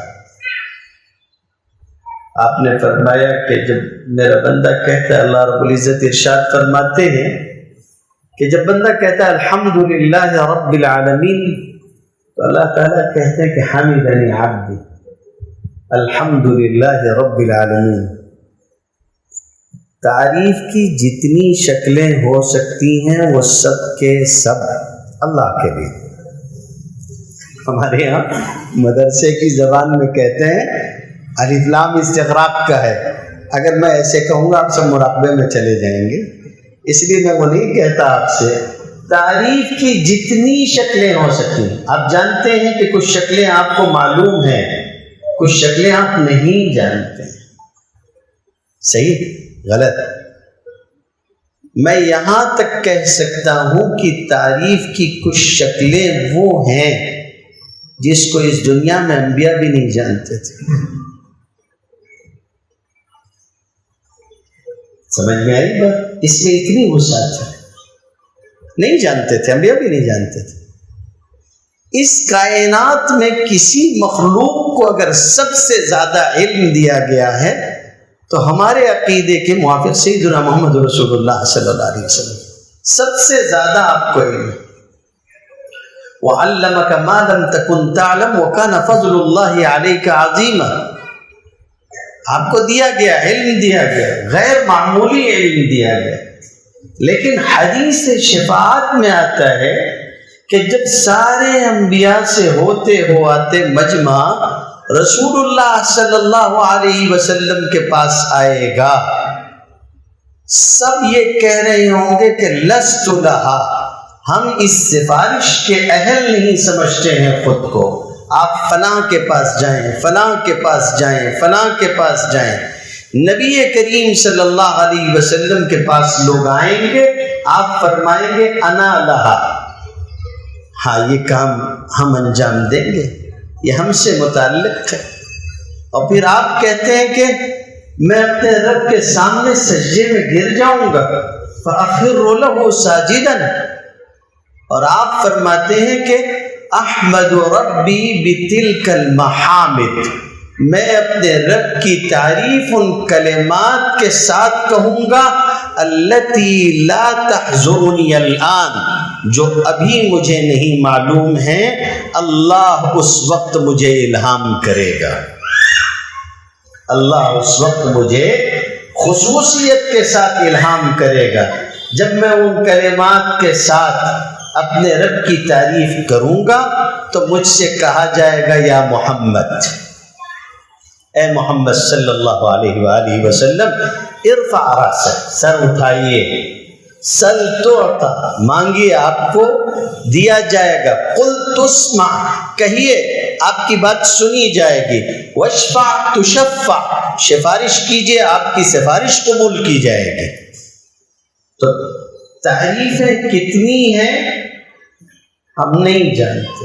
آپ نے فرمایا کہ جب میرا بندہ کہتا ہے، اللہ رب العزت ارشاد فرماتے ہیں کہ جب بندہ کہتا ہے الحمدللہ رب العالمین، تو اللہ تعالیٰ کہتے ہیں کہ حمدنی عبدی، الحمدللہ رب العالمین۔ تعریف کی جتنی شکلیں ہو سکتی ہیں وہ سب کے سب اللہ کے لیے۔ ہمارے یہاں مدرسے کی زبان میں کہتے ہیں الف لام استغراق کا ہے، اگر میں ایسے کہوں گا آپ سب مراقبے میں چلے جائیں گے، اس لیے میں وہ نہیں کہتا آپ سے۔ تعریف کی جتنی شکلیں ہو سکتی ہیں، آپ جانتے ہیں کہ کچھ شکلیں آپ کو معلوم ہیں، کچھ شکلیں آپ نہیں جانتے۔ صحیح غلط؟ میں یہاں تک کہہ سکتا ہوں کہ تعریف کی کچھ شکلیں وہ ہیں جس کو اس دنیا میں انبیاء بھی نہیں جانتے تھے۔ سمجھ میں آئی بات؟ اس میں اتنی وسعت ہے، نہیں جانتے تھے، انبیاء بھی نہیں جانتے تھے۔ اس کائنات میں کسی مخلوق کو اگر سب سے زیادہ علم دیا گیا ہے تو ہمارے عقیدے کے موافق سیدنا محمد رسول اللہ صلی اللہ علیہ وسلم سب سے زیادہ آپ کو علم ہے۔ وَعَلَّمَكَ مَا لَمْ تَكُنْ تَعْلَمْ وَكَانَ فَضْلُ اللَّهِ عَلَيْكَ عَظِيمًا، آپ کو دیا گیا علم، دیا گیا غیر معمولی علم دیا گیا۔ لیکن حدیث شفاعت میں آتا ہے کہ جب سارے انبیاء سے ہوتے ہوتے مجمع رسول اللہ صلی اللہ علیہ وسلم کے پاس آئے گا، سب یہ کہہ رہے ہوں گے کہ لست لہا، ہم اس سفارش کے اہل نہیں سمجھتے ہیں خود کو، آپ فلاں کے پاس جائیں، فلاں کے پاس جائیں، فلاں کے پاس جائیں۔ نبی کریم صلی اللہ علیہ وسلم کے پاس لوگ آئیں گے، آپ فرمائیں گے انا لہا، ہاں یہ کام ہم انجام دیں گے، یہ ہم سے متعلق ہے۔ اور پھر آپ کہتے ہیں کہ میں اپنے رب کے سامنے سجدے میں گر جاؤں گا، فَأَخِرُّ لَهُ سَاجِدًا، اور آپ فرماتے ہیں کہ احمد ربی بتلک المحامد، میں اپنے رب کی تعریف ان کلمات کے ساتھ کہوں گا التی لا تحضرنی الآن، جو ابھی مجھے نہیں معلوم ہے، اللہ اس وقت مجھے الہام کرے گا، اللہ اس وقت مجھے خصوصیت کے ساتھ الہام کرے گا جب میں ان کلمات کے ساتھ اپنے رب کی تعریف کروں گا، تو مجھ سے کہا جائے گا یا محمد، اے محمد صلی اللہ علیہ وآلہ وسلم، ارفع راسک، سر اٹھائیے، سل تعطا، مانگیے آپ کو دیا جائے گا، قل تسمع، کہیے آپ کی بات سنی جائے گی، واشفع تشفع، سفارش کیجئے آپ کی سفارش قبول کی جائے گی۔ تو تعریفیں کتنی ہیں ہم نہیں جانتے،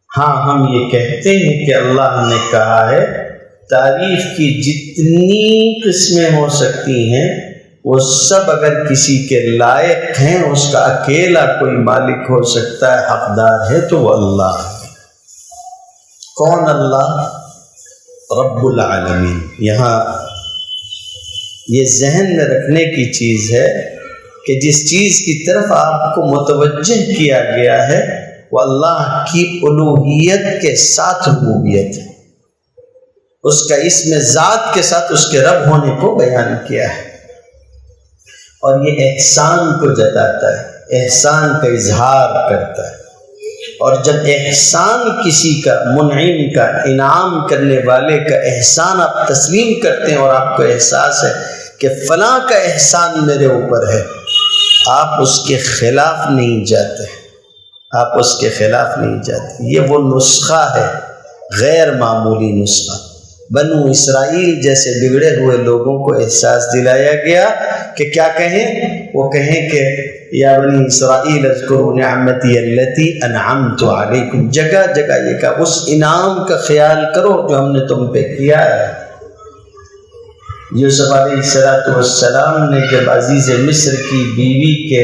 ہاں ہم یہ کہتے ہیں کہ اللہ نے کہا ہے تعریف کی جتنی قسمیں ہو سکتی ہیں وہ سب اگر کسی کے لائق ہیں، اس کا اکیلا کوئی مالک ہو سکتا ہے، حقدار ہے تو وہ اللہ ہے۔ کون اللہ؟ رب العالمین۔ یہاں یہ ذہن میں رکھنے کی چیز ہے کہ جس چیز کی طرف آپ کو متوجہ کیا گیا ہے وہ اللہ کی الوہیت کے ساتھ ربوبیت ہے، اس کا اسم ذات کے ساتھ اس کے رب ہونے کو بیان کیا ہے، اور یہ احسان کو جتاتا ہے، احسان کا اظہار کرتا ہے۔ اور جب احسان کسی کا، منعم کا، انعام کرنے والے کا احسان آپ تسلیم کرتے ہیں اور آپ کو احساس ہے کہ فلاں کا احسان میرے اوپر ہے، آپ اس کے خلاف نہیں جاتے، آپ اس کے خلاف نہیں جاتے۔ یہ وہ نسخہ ہے، غیر معمولی نسخہ۔ بنو اسرائیل جیسے بگڑے ہوئے لوگوں کو احساس دلایا گیا کہ کیا کہیں؟ وہ کہیں کہ یا بنی اسرائیل اذکروا نعمتی التی انعمت علیکم، جگہ جگہ یہ کہا اس انعام کا خیال کرو جو ہم نے تم پہ کیا ہے۔ یوسف علیہ السلام نے جب عزیز مصر کی بیوی کے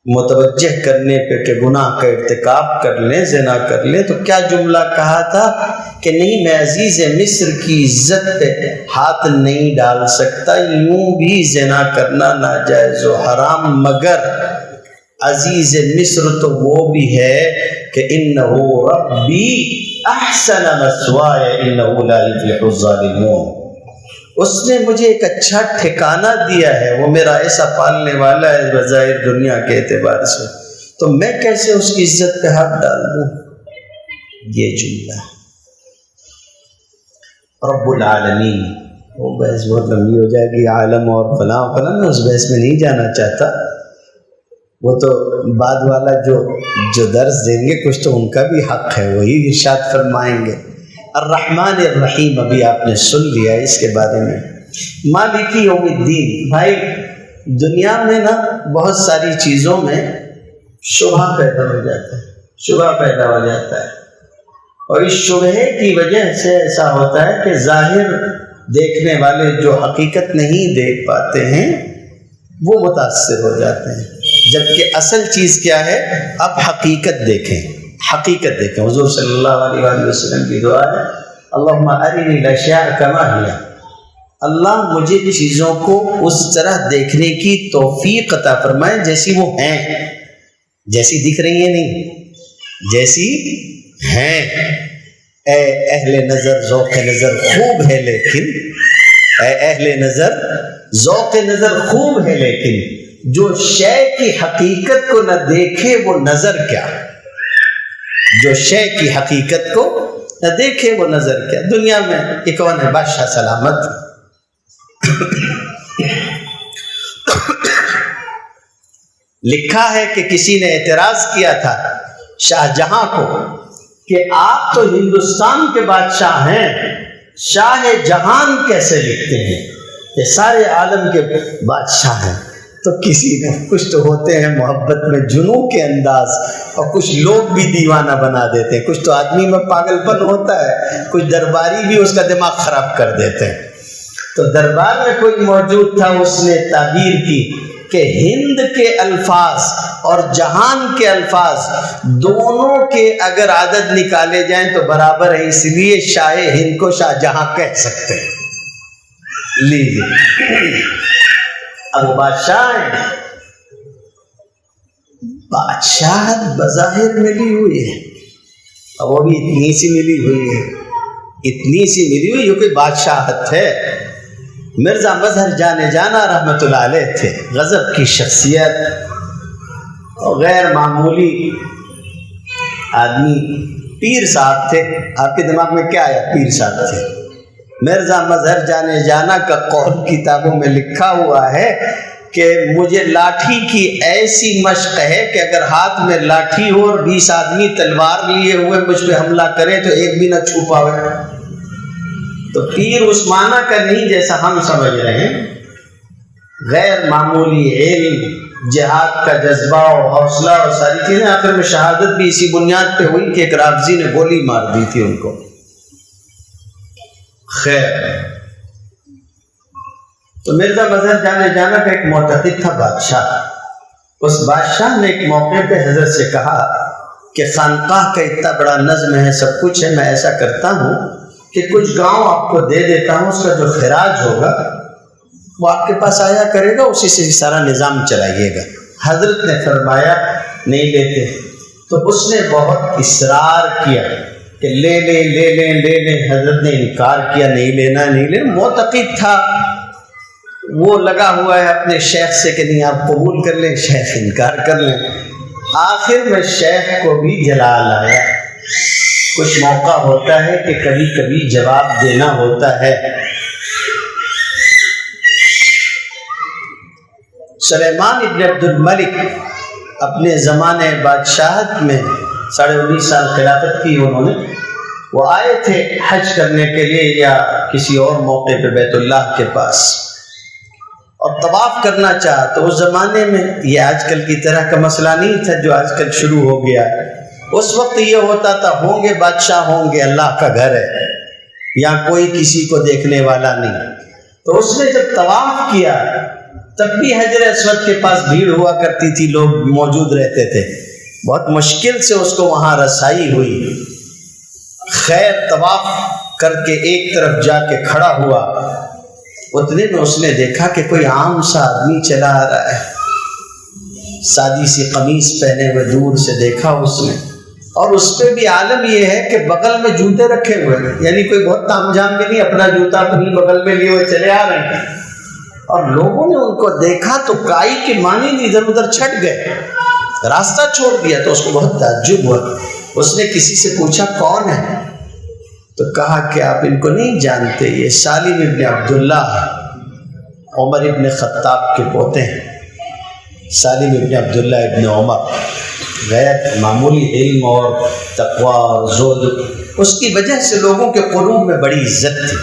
متوجہ کرنے پہ کہ گناہ کا ارتکاب کر لیں، زنا کر لیں، تو کیا جملہ کہا تھا کہ نہیں، میں عزیز مصر کی عزت پہ ہاتھ نہیں ڈال سکتا، یوں بھی زنا کرنا ناجائز و حرام، مگر عزیز مصر تو وہ بھی ہے کہ انہو ربی احسن مثوای انہو لا یفلح الظالمون، اس نے مجھے ایک اچھا ٹھکانہ دیا ہے، وہ میرا ایسا پالنے والا ہے بظاہر دنیا کے اعتبار سے، تو میں کیسے اس کی عزت پہ ہاتھ ڈال دوں؟ یہ جملہ رب العالمین۔ وہ بحث بہت لمبی ہو جائے گی، عالم اور فلاں فلاں، میں اس بحث میں نہیں جانا چاہتا، وہ تو بعد والا جو درس دیں گے کچھ تو ان کا بھی حق ہے، وہی ارشاد فرمائیں گے۔ الرحمن الرحیم ابھی آپ نے سن لیا اس کے بارے میں۔ مالک یوم الدین، بھائی دنیا میں نا بہت ساری چیزوں میں شبہ پیدا ہو جاتا ہے، شبہ پیدا ہو جاتا ہے، اور اس شبہے کی وجہ سے ایسا ہوتا ہے کہ ظاہر دیکھنے والے جو حقیقت نہیں دیکھ پاتے ہیں وہ متاثر ہو جاتے ہیں، جبکہ اصل چیز کیا ہے؟ اب حقیقت دیکھیں، حقیقت دیکھیں۔ حضور صلی اللہ علیہ وآلہ وسلم کی دعا ہے اللہم ارنی الاشیاء کما ہی، اللہ مجھے چیزوں کو اس طرح دیکھنے کی توفیق عطا فرمائے جیسی وہ ہیں، جیسی دکھ رہی ہیں نہیں، جیسی ہیں۔ اے اہل نظر ذوق نظر خوب ہے لیکن، اے اہل نظر ذوق نظر خوب ہے لیکن، جو شے کی حقیقت کو نہ دیکھے وہ نظر کیا، جو شے کی حقیقت کو نہ دیکھے وہ نظر کیا۔ دنیا میں ایک کون ہے؟ بادشاہ سلامت۔ لکھا ہے کہ کسی نے اعتراض کیا تھا شاہ جہاں کو کہ آپ تو ہندوستان کے بادشاہ ہیں، شاہ جہان کیسے لکھتے ہیں کہ سارے عالم کے بادشاہ ہیں؟ تو کسی نے، کچھ تو ہوتے ہیں محبت میں جنوں کے انداز، اور کچھ لوگ بھی دیوانہ بنا دیتے ہیں، کچھ تو آدمی میں پاگل پن ہوتا ہے، کچھ درباری بھی اس کا دماغ خراب کر دیتے ہیں۔ تو دربار میں کوئی موجود تھا، اس نے تعبیر کی کہ ہند کے الفاظ اور جہان کے الفاظ دونوں کے اگر عدد نکالے جائیں تو برابر ہے، اس لیے شاہ ہند کو شاہ جہاں کہہ سکتے ہیں۔ لیجیے، اب وہ بادشاہ ہیں، بادشاہت بظاہر ملی ہوئی ہے، اب وہ بھی اتنی سی ملی ہوئی ہے، اتنی سی ملی ہوئی، یہ کوئی بادشاہت ہے؟ مرزا مظہر جانے جانا رحمت اللہ علیہ تھے، غضب کی شخصیت اور غیر معمولی آدمی، پیر صاحب تھے۔ آپ کے دماغ میں کیا آیا؟ پیر صاحب تھے۔ مرزا مظہر جانے جانا کا قول کتابوں میں لکھا ہوا ہے کہ مجھے لاٹھی کی ایسی مشق ہے کہ اگر ہاتھ میں لاٹھی ہو اور 20 آدمی تلوار لیے ہوئے مجھ پہ حملہ کریں تو ایک بھی نہ چھو پاوے۔ تو پیر اس معنی کا نہیں جیسا ہم سمجھ رہے ہیں، غیر معمولی علم، جہاد کا جذبہ اور حوصلہ اور ساری چیزیں۔ آخر میں شہادت بھی اسی بنیاد پہ ہوئی کہ ایک رافضی نے گولی مار دی تھی ان کو۔ خیر، تو تو مرزا مظہر جانے جانا کا ایک معتقد تھا بادشاہ. اس بادشاہ نے ایک موقع پہ حضرت سے کہا کہ خانقاہ کا اتنا بڑا نظم ہے، سب کچھ ہے، میں ایسا کرتا ہوں کہ کچھ گاؤں آپ کو دے دیتا ہوں، اس کا جو خراج ہوگا وہ آپ کے پاس آیا کرے گا، اسی سے سارا نظام چلائیے گا. حضرت نے فرمایا نہیں لیتے. تو اس نے بہت اصرار کیا کہ لے لیں لے لیں لے لیں. حضرت نے انکار کیا، نہیں لینا نہیں لینا. معتقد تھا، وہ لگا ہوا ہے اپنے شیخ سے کہ نہیں آپ قبول کر لیں، شیخ انکار کر لیں. آخر میں شیخ کو بھی جلال آیا. کچھ موقع ہوتا ہے کہ کبھی کبھی جواب دینا ہوتا ہے. سلیمان ابن عبد الملک اپنے زمانے بادشاہت میں 19.5 سال خلافت کی انہوں نے. وہ آئے تھے حج کرنے کے لیے یا کسی اور موقع پہ بیت اللہ کے پاس، اور طواف کرنا چاہا. تو اس زمانے میں یہ آج کل کی طرح کا مسئلہ نہیں تھا جو آج کل شروع ہو گیا. اس وقت یہ ہوتا تھا ہوں گے بادشاہ، ہوں گے، اللہ کا گھر ہے، یہاں کوئی کسی کو دیکھنے والا نہیں. تو اس نے جب طواف کیا تب بھی حجر اسود کے پاس بھیڑ ہوا کرتی تھی، لوگ موجود رہتے تھے. بہت مشکل سے اس کو وہاں رسائی ہوئی. خیر طواف کر کے ایک طرف جا کے کھڑا ہوا. اتنے میں اس نے دیکھا کہ کوئی عام سا آدمی چلا آ رہا ہے، سادی سی قمیص پہنے ہوئے. دور سے دیکھا اس نے، اور اس پہ بھی عالم یہ ہے کہ بغل میں جوتے رکھے ہوئے ہیں، یعنی کوئی بہت تام جام بھی نہیں، اپنا جوتا اپنی بغل میں لیے ہوئے چلے آ رہے ہیں. اور لوگوں نے ان کو دیکھا تو کائی کے معنی نہیں، ادھر ادھر چھٹ گئے، راستہ چھوڑ دیا. تو اس کو بہت تعجب ہوا. اس نے کسی سے پوچھا کون ہے؟ تو کہا کہ آپ ان کو نہیں جانتے، یہ سالم ابن عبداللہ عمر ابن خطاب کے پوتے ہیں. سالم ابن عبداللہ ابن عمر، غیر معمولی علم اور تقویٰ اور زہد، اس کی وجہ سے لوگوں کے قلوب میں بڑی عزت تھی.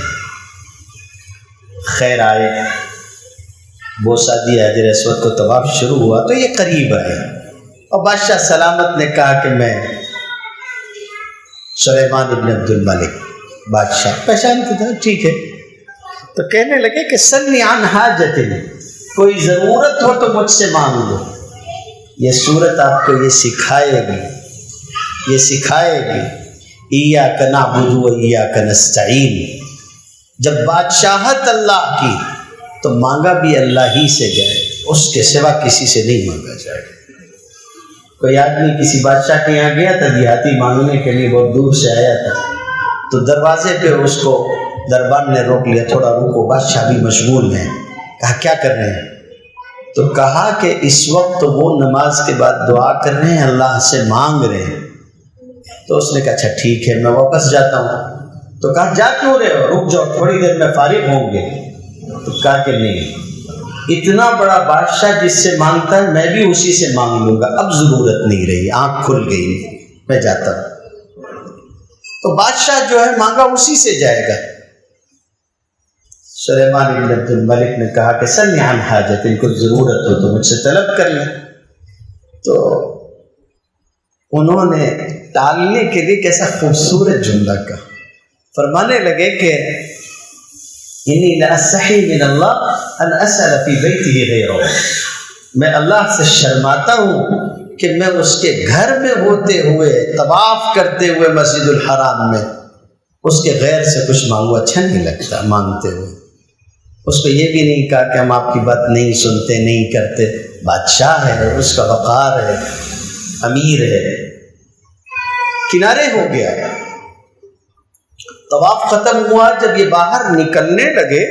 خیر آئے، بوسہ دیا، حجر اسود کو طواف شروع ہوا تو یہ قریب آئے، اور بادشاہ سلامت نے کہا کہ میں سلیمان ابن عبد الملک. بادشاہ پہچانتا تھا، ٹھیک ہے. تو کہنے لگے کہ سلنی عن حاجت، کوئی ضرورت ہو تو مجھ سے مانگ لو. یہ صورت آپ کو یہ سکھائے گی ایاک نعبد و ایاک نستعین. جب بادشاہت اللہ کی تو مانگا بھی اللہ ہی سے جائے، اس کے سوا کسی سے نہیں مانگا جائے. کوئی آدمی کسی بادشاہ کے یہاں گیا تھا دیہاتی مانگنے کے لیے، بہت دور سے آیا تھا. تو دروازے پہ اس کو دربان نے روک لیا، تھوڑا رکو، بادشاہ بھی مشغول ہیں. کہا کیا کر رہے ہیں؟ تو کہا کہ اس وقت وہ نماز کے بعد دعا کر رہے ہیں، اللہ سے مانگ رہے ہیں. تو اس نے کہا اچھا ٹھیک ہے میں واپس جاتا ہوں. تو کہا جا کیوں رہے ہو، رک جاؤ تھوڑی دیر میں فارغ ہوں گے. تو کہا کہ نہیں، اتنا بڑا بادشاہ جس سے مانگتا ہے میں بھی اسی سے مانگ لوں گا، اب ضرورت نہیں رہی، آنکھ کھل گئی، میں جاتا ہوں. تو بادشاہ جو ہے مانگا اسی سے جائے گا. سلیمان بن عبد الملک نے کہا کہ سلنی عن حاجت، ان کو ضرورت ہو تو مجھ سے طلب کر لیں. تو انہوں نے ٹالنے کے لیے کیسا خوبصورت جملہ کہا. فرمانے لگے کہ انی لاستحی من اللہ ان اسأل فی بیتہ غیرہ، میں اللہ سے شرماتا ہوں کہ میں اس کے گھر میں ہوتے ہوئے طواف کرتے ہوئے مسجد الحرام میں اس کے غیر سے کچھ مانگو، اچھا نہیں لگتا مانگتے ہوئے. اس کو یہ بھی نہیں کہا کہ ہم آپ کی بات نہیں سنتے نہیں کرتے. بادشاہ ہے، اس کا وقار ہے، امیر ہے. کنارے ہو گیا، طواف ختم ہوا. جب یہ باہر نکلنے لگے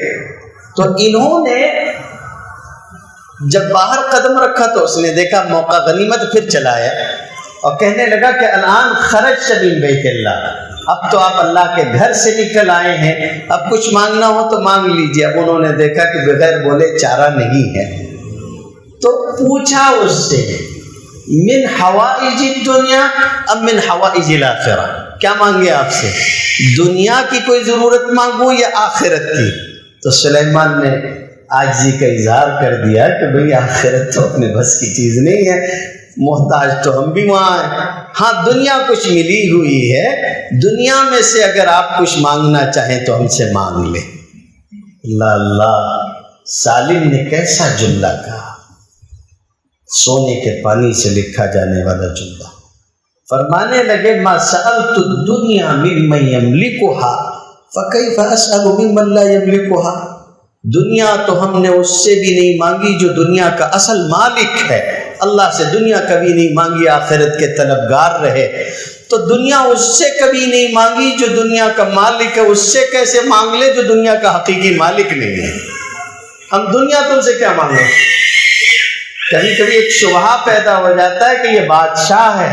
تو انہوں نے جب باہر قدم رکھا تو اس نے دیکھا موقع غنیمت، پھر چلایا اور کہنے لگا کہ الان خرجت من بیت اللہ، اب تو آپ اللہ کے گھر سے نکل آئے ہیں، اب کچھ مانگنا ہو تو مانگ لیجیے. اب انہوں نے دیکھا کہ بغیر بولے چارہ نہیں ہے تو پوچھا اس سے من حوائج الدنیا ام من حوائج الاخرہ، کیا مانگے آپ سے، دنیا کی کوئی ضرورت مانگو یا آخرت کی؟ تو سلیمان نے عاجزی کا اظہار کر دیا کہ بھئی آخرت تو اپنے بس کی چیز نہیں ہے، محتاج تو ہم بھی وہاں ہیں. ہاں دنیا کچھ ملی ہوئی ہے، دنیا میں سے اگر آپ کچھ مانگنا چاہیں تو ہم سے مانگ لیں. اللہ اللہ، سالم نے کیسا جملہ کہا، سونے کے پانی سے لکھا جانے والا جملہ۔ فرمانے لگے ما سألت الدنیا ممن یملکها فکیف اسأل ممن لا یملکها، دنیا تو ہم نے اس سے بھی نہیں مانگی جو دنیا کا اصل مالک ہے، اللہ سے دنیا کبھی نہیں مانگی، آخرت کے طلبگار رہے، تو دنیا اس سے کبھی نہیں مانگی جو دنیا کا مالک ہے، اس سے کیسے مانگ لے جو دنیا کا حقیقی مالک نہیں ہے؟ ہم دنیا تم سے کیا مانگیں؟ کبھی کبھی ایک شبہہ پیدا ہو جاتا ہے کہ یہ بادشاہ ہے،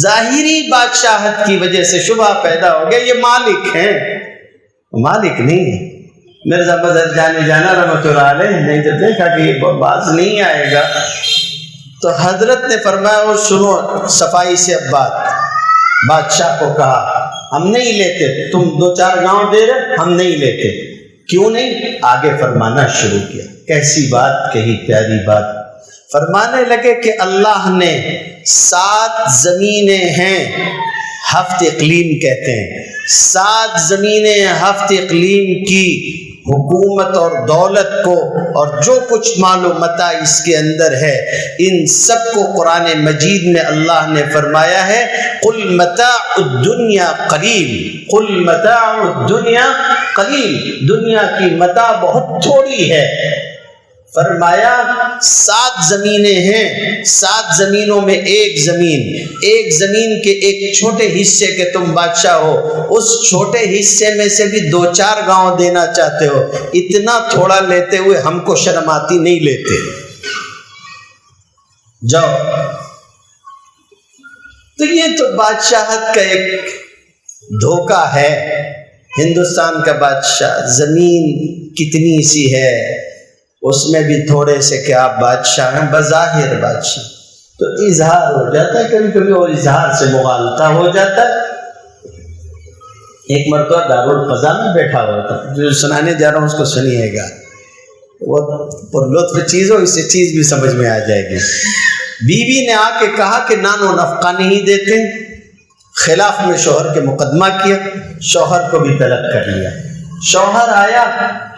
ظاہری بادشاہت کی وجہ سے شبہہ پیدا ہو گیا یہ مالک ہیں، مالک نہیں ہے۔ مرزا مظہر جانے جانا رحمۃ اللہ علیہ نے جب دیکھا کہ یہ باز نہیں آئے گا تو حضرت نے فرمایا وہ سنو صفائی سے اب بادشاہ کو کہا ہم نہیں لیتے، تم 2-4 گاؤں دے رہے ہم نہیں لیتے، کیوں نہیں؟ آگے فرمانا شروع کیا، کیسی بات کہی، پیاری بات۔ فرمانے لگے کہ اللہ نے 7 زمینیں ہیں، 7 اقلیم کہتے ہیں، 7 زمینیں 7 اقلیم کی حکومت اور دولت کو اور جو کچھ مال و متاع اس کے اندر ہے ان سب کو قرآن مجید میں اللہ نے فرمایا ہے قل متاع الدنیا قلیل، قل متاع الدنیا قلیل، دنیا کی متاع بہت تھوڑی ہے۔ فرمایا 7 زمینیں ہیں، 7 زمینوں میں ایک زمین کے ایک چھوٹے حصے کے تم بادشاہ ہو، اس چھوٹے حصے میں سے بھی 2-4 گاؤں دینا چاہتے ہو، اتنا تھوڑا لیتے ہوئے ہم کو شرم آتی نہیں لیتے، جاؤ۔ تو یہ تو بادشاہت کا ایک دھوکہ ہے۔ ہندوستان کا بادشاہ، زمین کتنی سی ہے، اس میں بھی تھوڑے سے کہ آپ بادشاہ ہیں، بظاہر بادشاہ، تو اظہار ہو جاتا ہے کبھی کبھی، اور اظہار سے مغالطہ ہو جاتا ہے۔ ایک مرتبہ دارالقضا میں بیٹھا ہوا تھا، جو سنانے جا رہا ہوں اس کو سنیے گا، وہ لطف چیز ہو، اس سے چیز بھی سمجھ میں آ جائے گی۔ بیوی نے آ کے کہا کہ نان و نفقہ نہیں دیتے، خلاف میں شوہر کے مقدمہ کیا، شوہر کو بھی طلب کر لیا۔ شوہر آیا،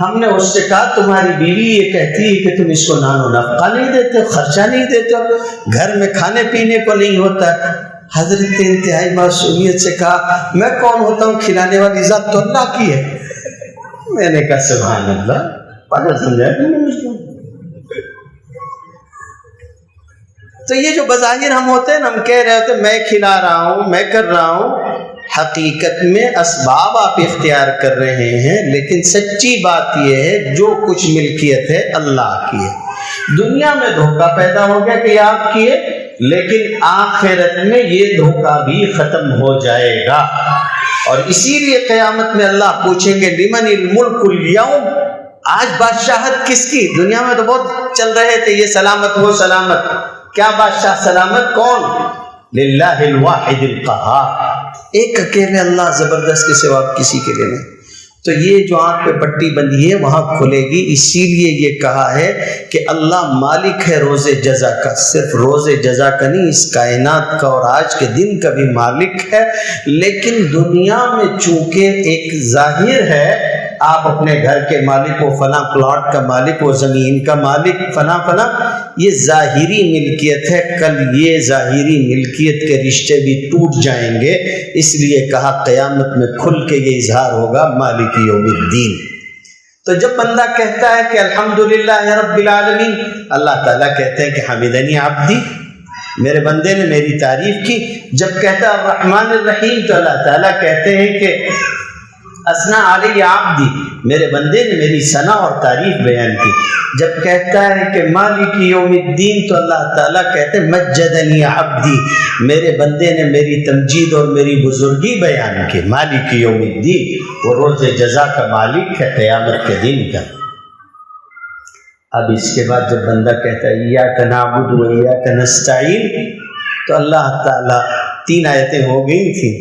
ہم نے اس سے کہا تمہاری بیوی یہ کہتی ہے کہ تم اس کو نان و نفقہ نہیں دیتے، خرچہ نہیں دیتے، گھر میں کھانے پینے کو نہیں ہوتا۔ حضرت نے انتہائی معصومیت سے کہا میں کون ہوتا ہوں کھلانے والی، ذات تو اللہ کی ہے۔ میں نے کہا سبحان اللہ، پاگل سمجھا تم نے مجھ کو؟ تو یہ جو بظاہر ہم ہوتے ہیں نا، ہم کہہ رہے ہوتے ہیں میں کھلا رہا ہوں، میں کر رہا ہوں، حقیقت میں اسباب آپ اختیار کر رہے ہیں، لیکن سچی بات یہ ہے جو کچھ ملکیت ہے اللہ کی ہے۔ دنیا میں دھوکہ پیدا ہو گیا کہ یہ آپ کی ہے، لیکن آخرت میں یہ دھوکہ بھی ختم ہو جائے گا، اور اسی لیے قیامت میں اللہ پوچھیں گے لمن الملک اليوم، آج بادشاہت کس کی؟ دنیا میں تو بہت چل رہے تھے یہ سلامت وہ سلامت، کیا بادشاہ سلامت؟ کون؟ للہ الواحد القہار، ایک اکیلے اللہ، زبردست کے سوا کسی کے لیے نہیں۔ تو یہ جو آنکھ پہ پٹی بندھی ہے وہاں کھلے گی، اسی لیے یہ کہا ہے کہ اللہ مالک ہے روز جزا کا، صرف روز جزا کا نہیں، اس کائنات کا اور آج کے دن کا بھی مالک ہے۔ لیکن دنیا میں چونکہ ایک ظاہر ہے، آپ اپنے گھر کے مالک، وہ فلاں پلاٹ کا مالک، وہ زمین کا مالک، فلاں فلاں، یہ ظاہری ملکیت ہے، کل یہ ظاہری ملکیت کے رشتے بھی ٹوٹ جائیں گے، اس لیے کہا قیامت میں کھل کے یہ اظہار ہوگا مالک یوم الدین۔ تو جب بندہ کہتا ہے کہ الحمدللہ رب العالمین، اللہ تعالیٰ کہتے ہیں کہ حمدنی عبدی، میرے بندے نے میری تعریف کی۔ جب کہتا ہے الرحمن الرحیم تو اللہ تعالیٰ کہتے ہیں کہ اثنا علی عبدی، میرے بندے نے میری ثنا اور تعریف بیان کی۔ جب کہتا ہے کہ مالک یوم الدین تو اللہ تعالیٰ کہتے ہیں مجدنی عبدی، میرے بندے نے میری تمجید اور میری بزرگی بیان کی۔ مالک یوم الدین، وہ روز جزا کا مالک ہے، قیامت کے دن کا۔ اب اس کے بعد جب بندہ کہتا ہے ایاک نعبد و ایاک نستعین، تو اللہ تعالیٰ 3 آیتیں ہو گئی تھیں،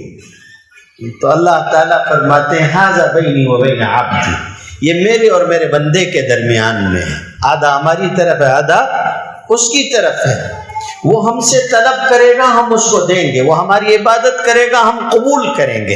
تو اللہ تعالیٰ فرماتے ہیں ھذا بینی و بین عبدی، یہ میرے اور میرے بندے کے درمیان میں ہے، آدھا ہماری طرف ہے، آدھا اس کی طرف ہے۔ وہ ہم سے طلب کرے گا ہم اس کو دیں گے، وہ ہماری عبادت کرے گا ہم قبول کریں گے۔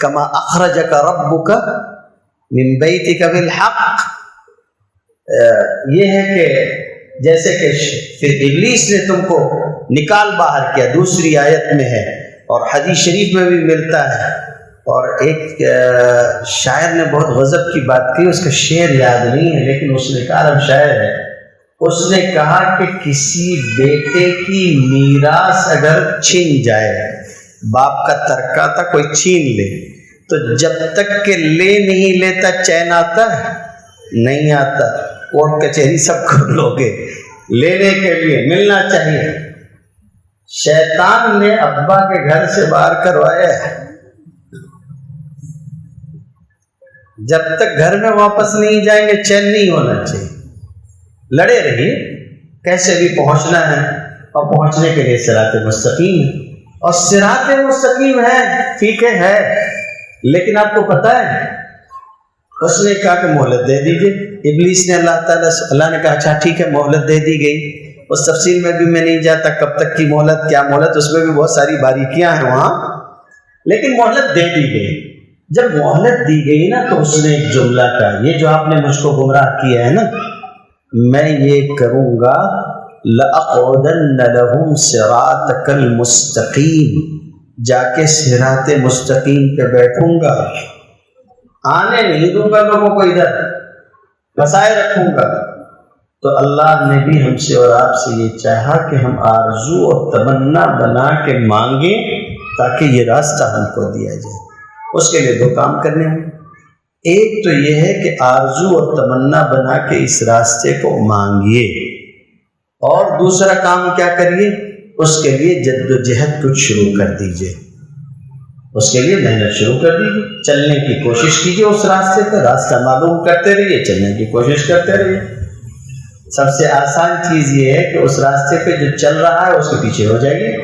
کما اخرجک ربک من بیتک بالحق، یہ ہے کہ جیسے کہ پھر ابلیس نے تم کو نکال باہر کیا، دوسری آیت میں ہے اور حدیث شریف میں بھی ملتا ہے۔ اور ایک شاعر نے بہت غضب کی بات کی، اس کا شعر یاد نہیں ہے لیکن اس نے کہا، عرب شاعر ہے، اس نے کہا کہ کسی بیٹے کی میراث اگر چھن جائے، باپ کا ترکہ تھا کوئی چھین لے، تو جب تک کہ لے نہیں لیتا چین آتا ہے؟ نہیں آتا۔ کورٹ کچہری سب کر لوگے، لینے کے لیے ملنا چاہیے۔ شیطان نے ابا کے گھر سے باہر کروایا ہے، جب تک گھر میں واپس نہیں جائیں گے چین نہیں ہونا چاہیے، لڑے رہیے، کیسے بھی پہنچنا ہے، اور پہنچنے کے لیے صراط مستقیم ہے، اور صراط مستقیم ہے، ٹھیک ہے، لیکن آپ کو پتہ ہے اس نے کہا کہ مہلت دے دیجیے۔ ابلیس نے اللہ نے کہا اچھا ٹھیک ہے، مہلت دے دی گئی۔ اس تفصیل میں بھی میں نہیں جاتا، کب تک کی مہلت، کیا مہلت، اس میں بھی بہت ساری باریکیاں ہیں وہاں، لیکن مہلت دے دی گئی۔ جب مہلت دی گئی نا تو اس نے ایک جملہ کہا، یہ جو آپ نے مجھ کو گمراہ کیا ہے نا، میں یہ کروں گا، لَأَقْعُدَنَّ لَهُمْ صِرَاطَكَ الْمُسْتَقِيمِ، جا کے صراط مستقیم پہ بیٹھوں گا، آنے نہیں دوں گا لوگوں کو، ادھر بسائے رکھوں گا۔ تو اللہ نے بھی ہم سے اور آپ سے یہ چاہا کہ ہم آرزو اور تمنا بنا کے مانگیں تاکہ یہ راستہ ہم کو دیا جائے۔ اس کے لیے دو کام کرنے ہوں، ایک تو یہ ہے کہ آرزو اور تمنا بنا کے اس راستے کو مانگیے، اور دوسرا کام کیا کریے، اس کے لیے جد و جہد کچھ شروع کر دیجئے، اس کے لیے محنت شروع کر دیجئے، چلنے کی کوشش کیجئے اس راستے پر، راستہ معلوم کرتے رہیے، چلنے کی کوشش کرتے رہیے۔ سب سے آسان چیز یہ ہے کہ اس راستے پہ جو چل رہا ہے اس کے پیچھے ہو جائیے،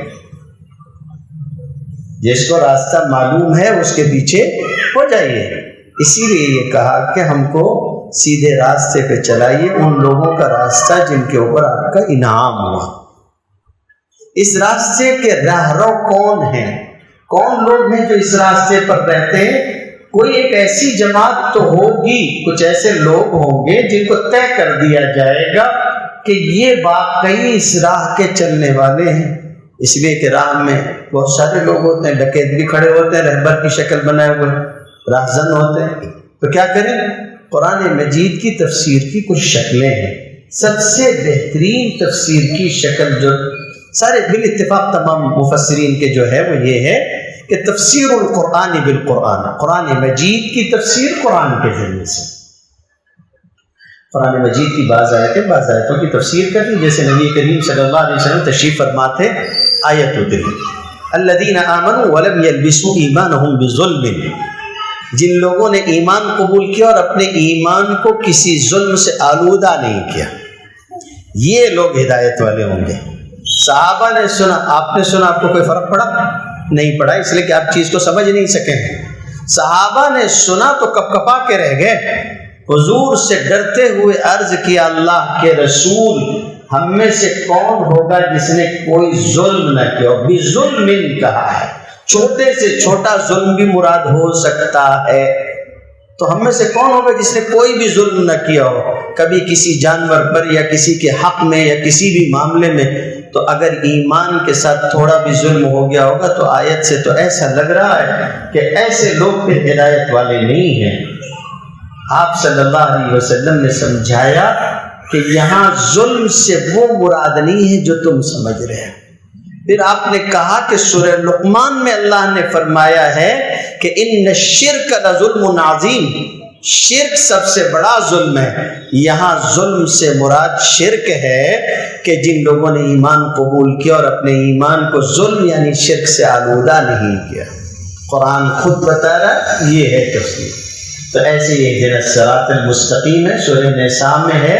جس کو راستہ معلوم ہے اس کے پیچھے ہو جائیے۔ اسی لیے یہ کہا کہ ہم کو سیدھے راستے پہ چلائیے، ان لوگوں کا راستہ جن کے اوپر آپ کا انعام ہوا۔ اس راستے کے راہرو کون ہیں، کون لوگ ہیں جو اس راستے پر رہتے ہیں؟ کوئی ایک ایسی جماعت تو ہوگی، کچھ ایسے لوگ ہوں گے جن کو طے کر دیا جائے گا کہ یہ واقعی اس راہ کے چلنے والے ہیں۔ اس لیے کہ راہ میں بہت سارے لوگ ہوتے ہیں، ڈکیت بھی کھڑے ہوتے ہیں، رہبر کی شکل بنائے ہوئے، راہزن ہوتے ہیں، تو کیا کریں؟ قرآن مجید کی تفسیر کی کچھ شکلیں ہیں۔ سب سے بہترین تفسیر کی شکل جو سارے بالاتفاق تمام مفسرین کے جو ہے وہ یہ ہے کہ تفسیر القرآن بالقرآن، قرآن مجید کی تفسیر قرآن کے ذریعے سے۔ قرآن مجید کی بعض آیتوں کی تفسیر کریں، جیسے نبی کریم صلی اللہ علیہ وسلم تشریف فرماتے آیت اتری، الذین آمنوا ولم یلبسوا ایمانہم بظلم، جن لوگوں نے ایمان قبول کیا اور اپنے ایمان کو کسی ظلم سے آلودہ نہیں کیا، یہ لوگ ہدایت والے ہوں گے۔ صحابہ نے سنا، آپ نے سنا، آپ کو کوئی فرق پڑا؟ نہیں پڑا، اس لیے کہ آپ چیز کو سمجھ نہیں سکیں۔ صحابہ نے سنا تو کپ کپا کے رہ گئے، حضور سے ڈرتے ہوئے عرض کیا، اللہ کے رسول، ہم میں سے کون ہوگا جس نے کوئی ظلم نہ کیا؟ بظلم کہا ہے، چھوٹے سے چھوٹا ظلم بھی مراد ہو سکتا ہے، تو ہم میں سے کون ہوگا جس نے کوئی بھی ظلم نہ کیا ہو، کبھی کسی جانور پر یا کسی کے حق میں یا کسی بھی معاملے میں۔ تو اگر ایمان کے ساتھ تھوڑا بھی ظلم ہو گیا ہوگا تو آیت سے تو ایسا لگ رہا ہے کہ ایسے لوگ پھر ہدایت والے نہیں ہیں۔ آپ صلی اللہ علیہ وسلم نے سمجھایا کہ یہاں ظلم سے وہ مراد نہیں ہے جو تم سمجھ رہے ہیں۔ پھر آپ نے کہا کہ سورہ لقمان میں اللہ نے فرمایا ہے کہ ان الشرک لظلم عظیم، شرک سب سے بڑا ظلم ہے۔ یہاں ظلم سے مراد شرک ہے کہ جن لوگوں نے ایمان قبول کیا اور اپنے ایمان کو ظلم یعنی شرک سے آلودہ نہیں کیا۔ قرآن خود بتا رہا یہ ہے تفسیر۔ تو ایسے یہ اہدنا الصراط المستقیم ہے، سورہ نساء میں ہے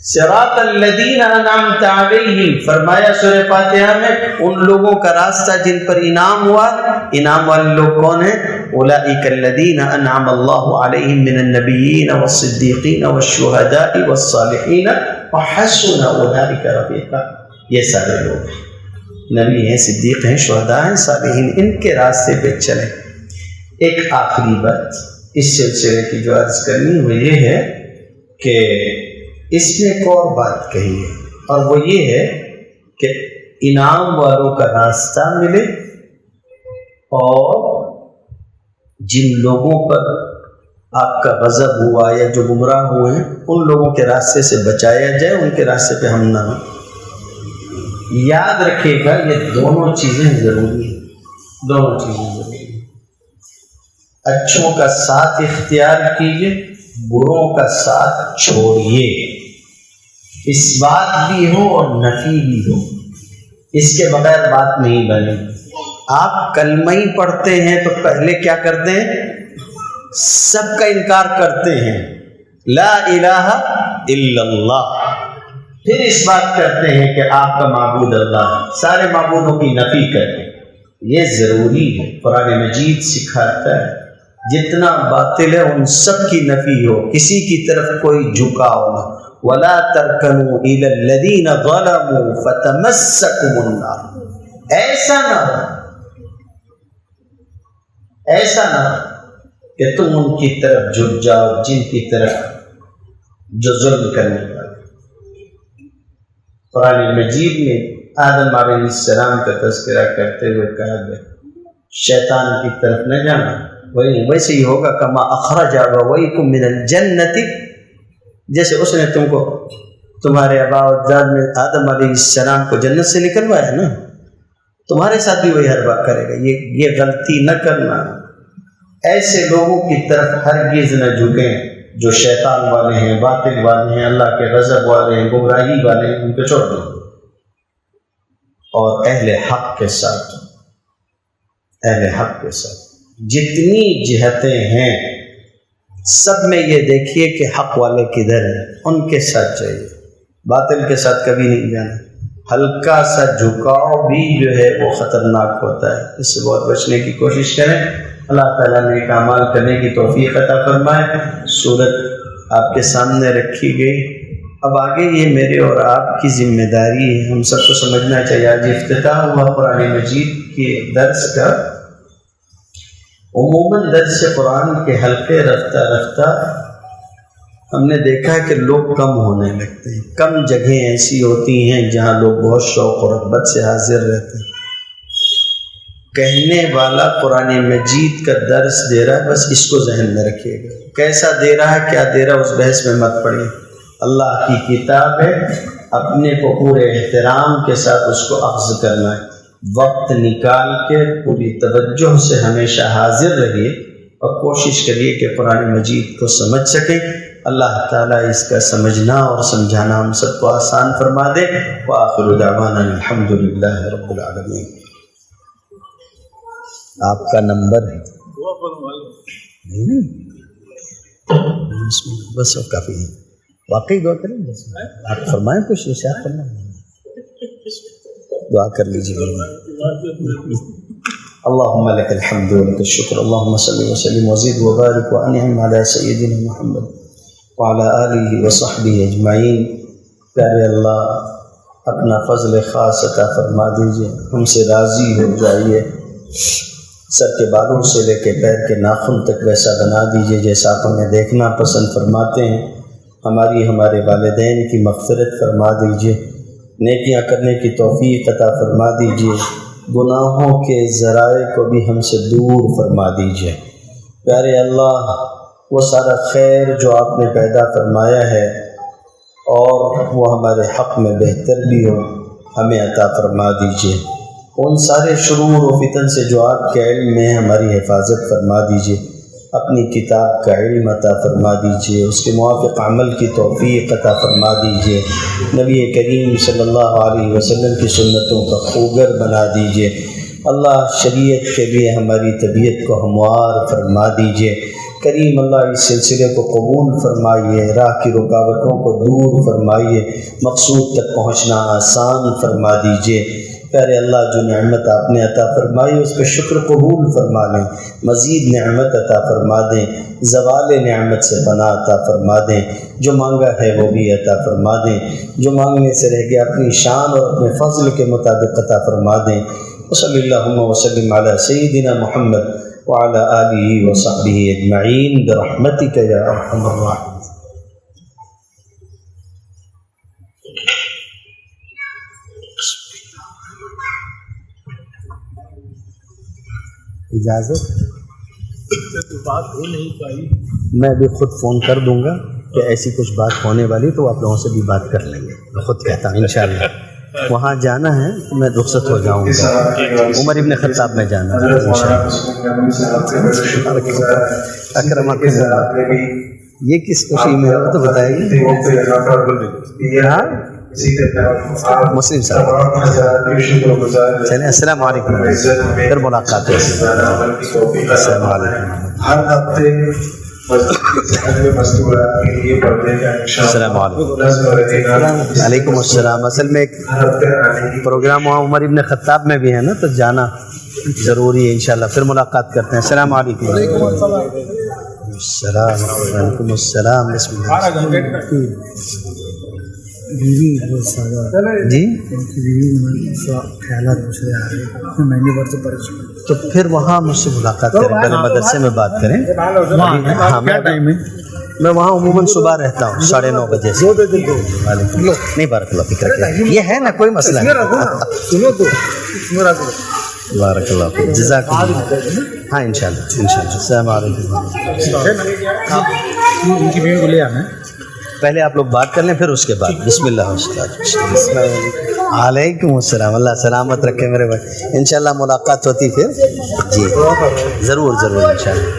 صراط الذین انعمت علیہم، فرمایا سورہ فاتحہ میں ان لوگوں کا راستہ جن پر انعام ہوا۔ انعام والے لوگ کون ہیں؟ اولئک الذین انعم اللہ علیہم من النبیین والصدیقین والشہداء والصالحین وحسن اولئک رفیقا، یہ سارے لوگ نبی ہیں، صدیق ہیں، شہداء ہیں، صالحین، ان کے راستے پہ چلیں۔ ایک آخری بات اس سلسلے کی جو عرض کرنی وہ یہ ہے کہ اس میں ایک اور بات کہی ہے، اور وہ یہ ہے کہ انعام والوں کا راستہ ملے اور جن لوگوں پر آپ کا غضب ہوا یا جو گمراہ ہوئے ہیں ان لوگوں کے راستے سے بچایا جائے، ان کے راستے پہ ہم نہ ہوں۔ یاد رکھیے گا یہ دونوں چیزیں ضروری ہیں، دونوں چیزیں ضروری ہیں۔ اچھوں کا ساتھ اختیار کیجیے، بروں کا ساتھ چھوڑیے، اس بات بھی ہو اور نفی بھی ہو، اس کے بغیر بات نہیں بنے۔ آپ کلمہ ہی پڑھتے ہیں تو پہلے کیا کرتے ہیں؟ سب کا انکار کرتے ہیں، لا الہ الا اللہ، پھر اس بات کرتے ہیں کہ آپ کا معبود اللہ ہے، سارے معبودوں کی نفی کرتے ہیں۔ یہ ضروری ہے، قرآن مجید سکھاتا ہے جتنا باطل ہے ان سب کی نفی ہو، کسی کی طرف کوئی جھکاؤ نہ۔ وَلَا تَرْكَنُوا إِلَى الَّذِينَ ظَلَمُوا فَتَمَسَّكُمُ النَّارُ، ایسا نہ ہو کہ تم ان کی طرف جھک جاؤ جن کی طرف جو ظلم کرنے والے۔ قرآن مجید میں آدم علیہ السلام کا تذکرہ کرتے ہوئے کہا گیا شیطان کی طرف نہ جانا، ویسے ہی ہوگا کما اخرج ابویکم من الجنت، جیسے اس نے تم کو تمہارے آباء و اجداد میں آدم علیہ السلام کو جنت سے نکلوایا نا، تمہارے ساتھ بھی وہی حربہ کرے گا۔ یہ غلطی نہ کرنا، ایسے لوگوں کی طرف ہرگز نہ جھکیں جو شیطان والے ہیں، باطل والے ہیں، اللہ کے غضب والے ہیں، گمراہی والے ہیں، ان کو چھوڑ دو۔ اور اہل حق کے ساتھ جتنی جہتیں ہیں سب میں یہ دیکھیے کہ حق والے کدھر ہیں، ان کے ساتھ چاہیے، باطل کے ساتھ کبھی نہیں جانا۔ ہلکا سا جھکاؤ بھی جو ہے وہ خطرناک ہوتا ہے، اس سے بہت بچنے کی کوشش کریں۔ اللہ تعالیٰ نے نیک اعمال کرنے کی توفیق عطا فرمائے۔ سورت آپ کے سامنے رکھی گئی، اب آگے یہ میرے اور آپ کی ذمہ داری ہے، ہم سب کو سمجھنا چاہیے۔ آج افتتاح ہوا قرآن مجید کے درس کا۔ عموماً درس قرآن کے حلقے رفتہ رفتہ ہم نے دیکھا کہ لوگ کم ہونے لگتے ہیں، کم جگہیں ایسی ہوتی ہیں جہاں لوگ بہت شوق و رغبت سے حاضر رہتے ہیں۔ کہنے والا قرآن مجید کا درس دے رہا ہے، بس اس کو ذہن میں رکھیے گا، کیسا دے رہا ہے، کیا دے رہا ہے، اس بحث میں مت پڑیے۔ اللہ کی کتاب ہے، اپنے کو پورے احترام کے ساتھ اس کو اخذ کرنا ہے، وقت نکال کے پوری توجہ سے ہمیشہ حاضر رہیے اور کوشش کریے کہ قرآن مجید کو سمجھ سکیں۔ اللہ تعالیٰ اس کا سمجھنا اور سمجھانا ہم سب کو آسان فرما دے۔ وآخر دعوانا الحمد للہ رب العالمین۔ آپ کا نمبر ہے بس کافی ہے، واقعی دعا کریں، بس آپ فرمائیں، کچھ ارشاد فرمائیں، دعا کر لیجیے۔ اللهم لك الحمد ولك الشكر، اللهم صل وسلم وزد وبارك وانعم على سيدنا محمد وعلى آلہ وصحبہ اجمعین۔ پیارے اللہ اپنا فضل خاص عطا فرما دیجیے، ہم سے راضی ہو جائیے، سر کے بالوں سے لے کے پیر کے ناخن تک ویسا بنا دیجیے جیسا آپ ہمیں دیکھنا پسند فرماتے ہیں۔ ہمارے والدین کی مغفرت فرما دیجیے، نیکیاں کرنے کی توفیق عطا فرما دیجیے، گناہوں کے ذرائع کو بھی ہم سے دور فرما دیجیے۔ پیارے اللہ وہ سارا خیر جو آپ نے پیدا فرمایا ہے اور وہ ہمارے حق میں بہتر بھی ہو، ہمیں عطا فرما دیجیے۔ ان سارے شرور و فتن سے جو آپ کے علم میں ہماری حفاظت فرما دیجیے، اپنی کتاب کا علم عطا فرما دیجیے، اس کے موافق عمل کی توفیق عطا فرما دیجیے، نبی کریم صلی اللہ علیہ وسلم کی سنتوں کا خوگر بنا دیجیے۔ اللہ شریعت کے لیے ہماری طبیعت کو ہموار فرما دیجیے۔ کریم اللہ اس سلسلے کو قبول فرمائیے، راہ کی رکاوٹوں کو دور فرمائیے، مقصود تک پہنچنا آسان فرما دیجیے۔ پیارے اللہ جو نعمت آپ نے عطا فرمائی اس پہ شکر قبول فرما لیں، مزید نعمت عطا فرما دیں، زوال نعمت سے پناہ عطا فرما دیں، جو مانگا ہے وہ بھی عطا فرما دیں، جو مانگنے سے رہ گیا اپنی شان اور اپنے فضل کے مطابق عطا فرما دیں۔ وصلی اللہم وسلم علی سیدنا محمد وعلى آله وصحبه أجمعين برحمتك يا أرحم الراحمين. اجازت تو بات ہو نہیں پائی. میں بھی خود فون کر دوں گا کہ ایسی کچھ بات ہونے والی تو آپ لوگوں سے بھی بات کر لیں گے. میں خود کہتا ہوں انشاءاللہ وہاں جانا ہے تو میں رخصت ہو جاؤں گا. عمر ابن خطاب میں جانا ہے انشاءاللہ. اکرمکم اللہ. یہ کس خوشی میں ہے تو بتائیے. ہاں مسلم صاحب. چلیں السلام علیکم. پھر ملاقات ہے. السلام علیکم. السلام علیکم. وعلیکم السلام. اصل میں ایک پروگرام وہاں عمر ابن خطاب میں بھی ہے نا تو جانا ضروری ہے انشاءاللہ. پھر ملاقات کرتے ہیں. السلام علیکم. السلام علیکم. السلام. بسم اللہ. جی خیالات مجھے آ رہے ہیں مہنگے بار سے پریشان. تو پھر وہاں مجھ سے ملاقات کریں. پہلے مدرسے میں بات کریں. ہاں کیا ٹائم ہے؟ میں وہاں عموماً صبح رہتا ہوں 9:30 بجے سے. نہیں بارک اللہ فکر کیا یہ ہے نا کوئی مسئلہ نہیں. بارک اللہ فک. جزاک اللہ. ہاں انشاءاللہ انشاءاللہ. السلام علیکم. ان کی بیوی کو لے آنا ہے. پہلے آپ لوگ بات کر لیں پھر اس کے بعد. بسم اللہ. علیکم السلام. اللہ سلامت رکھے میرے بھائی. انشاءاللہ ملاقات ہوتی پھر. جی ضرور ضرور انشاءاللہ.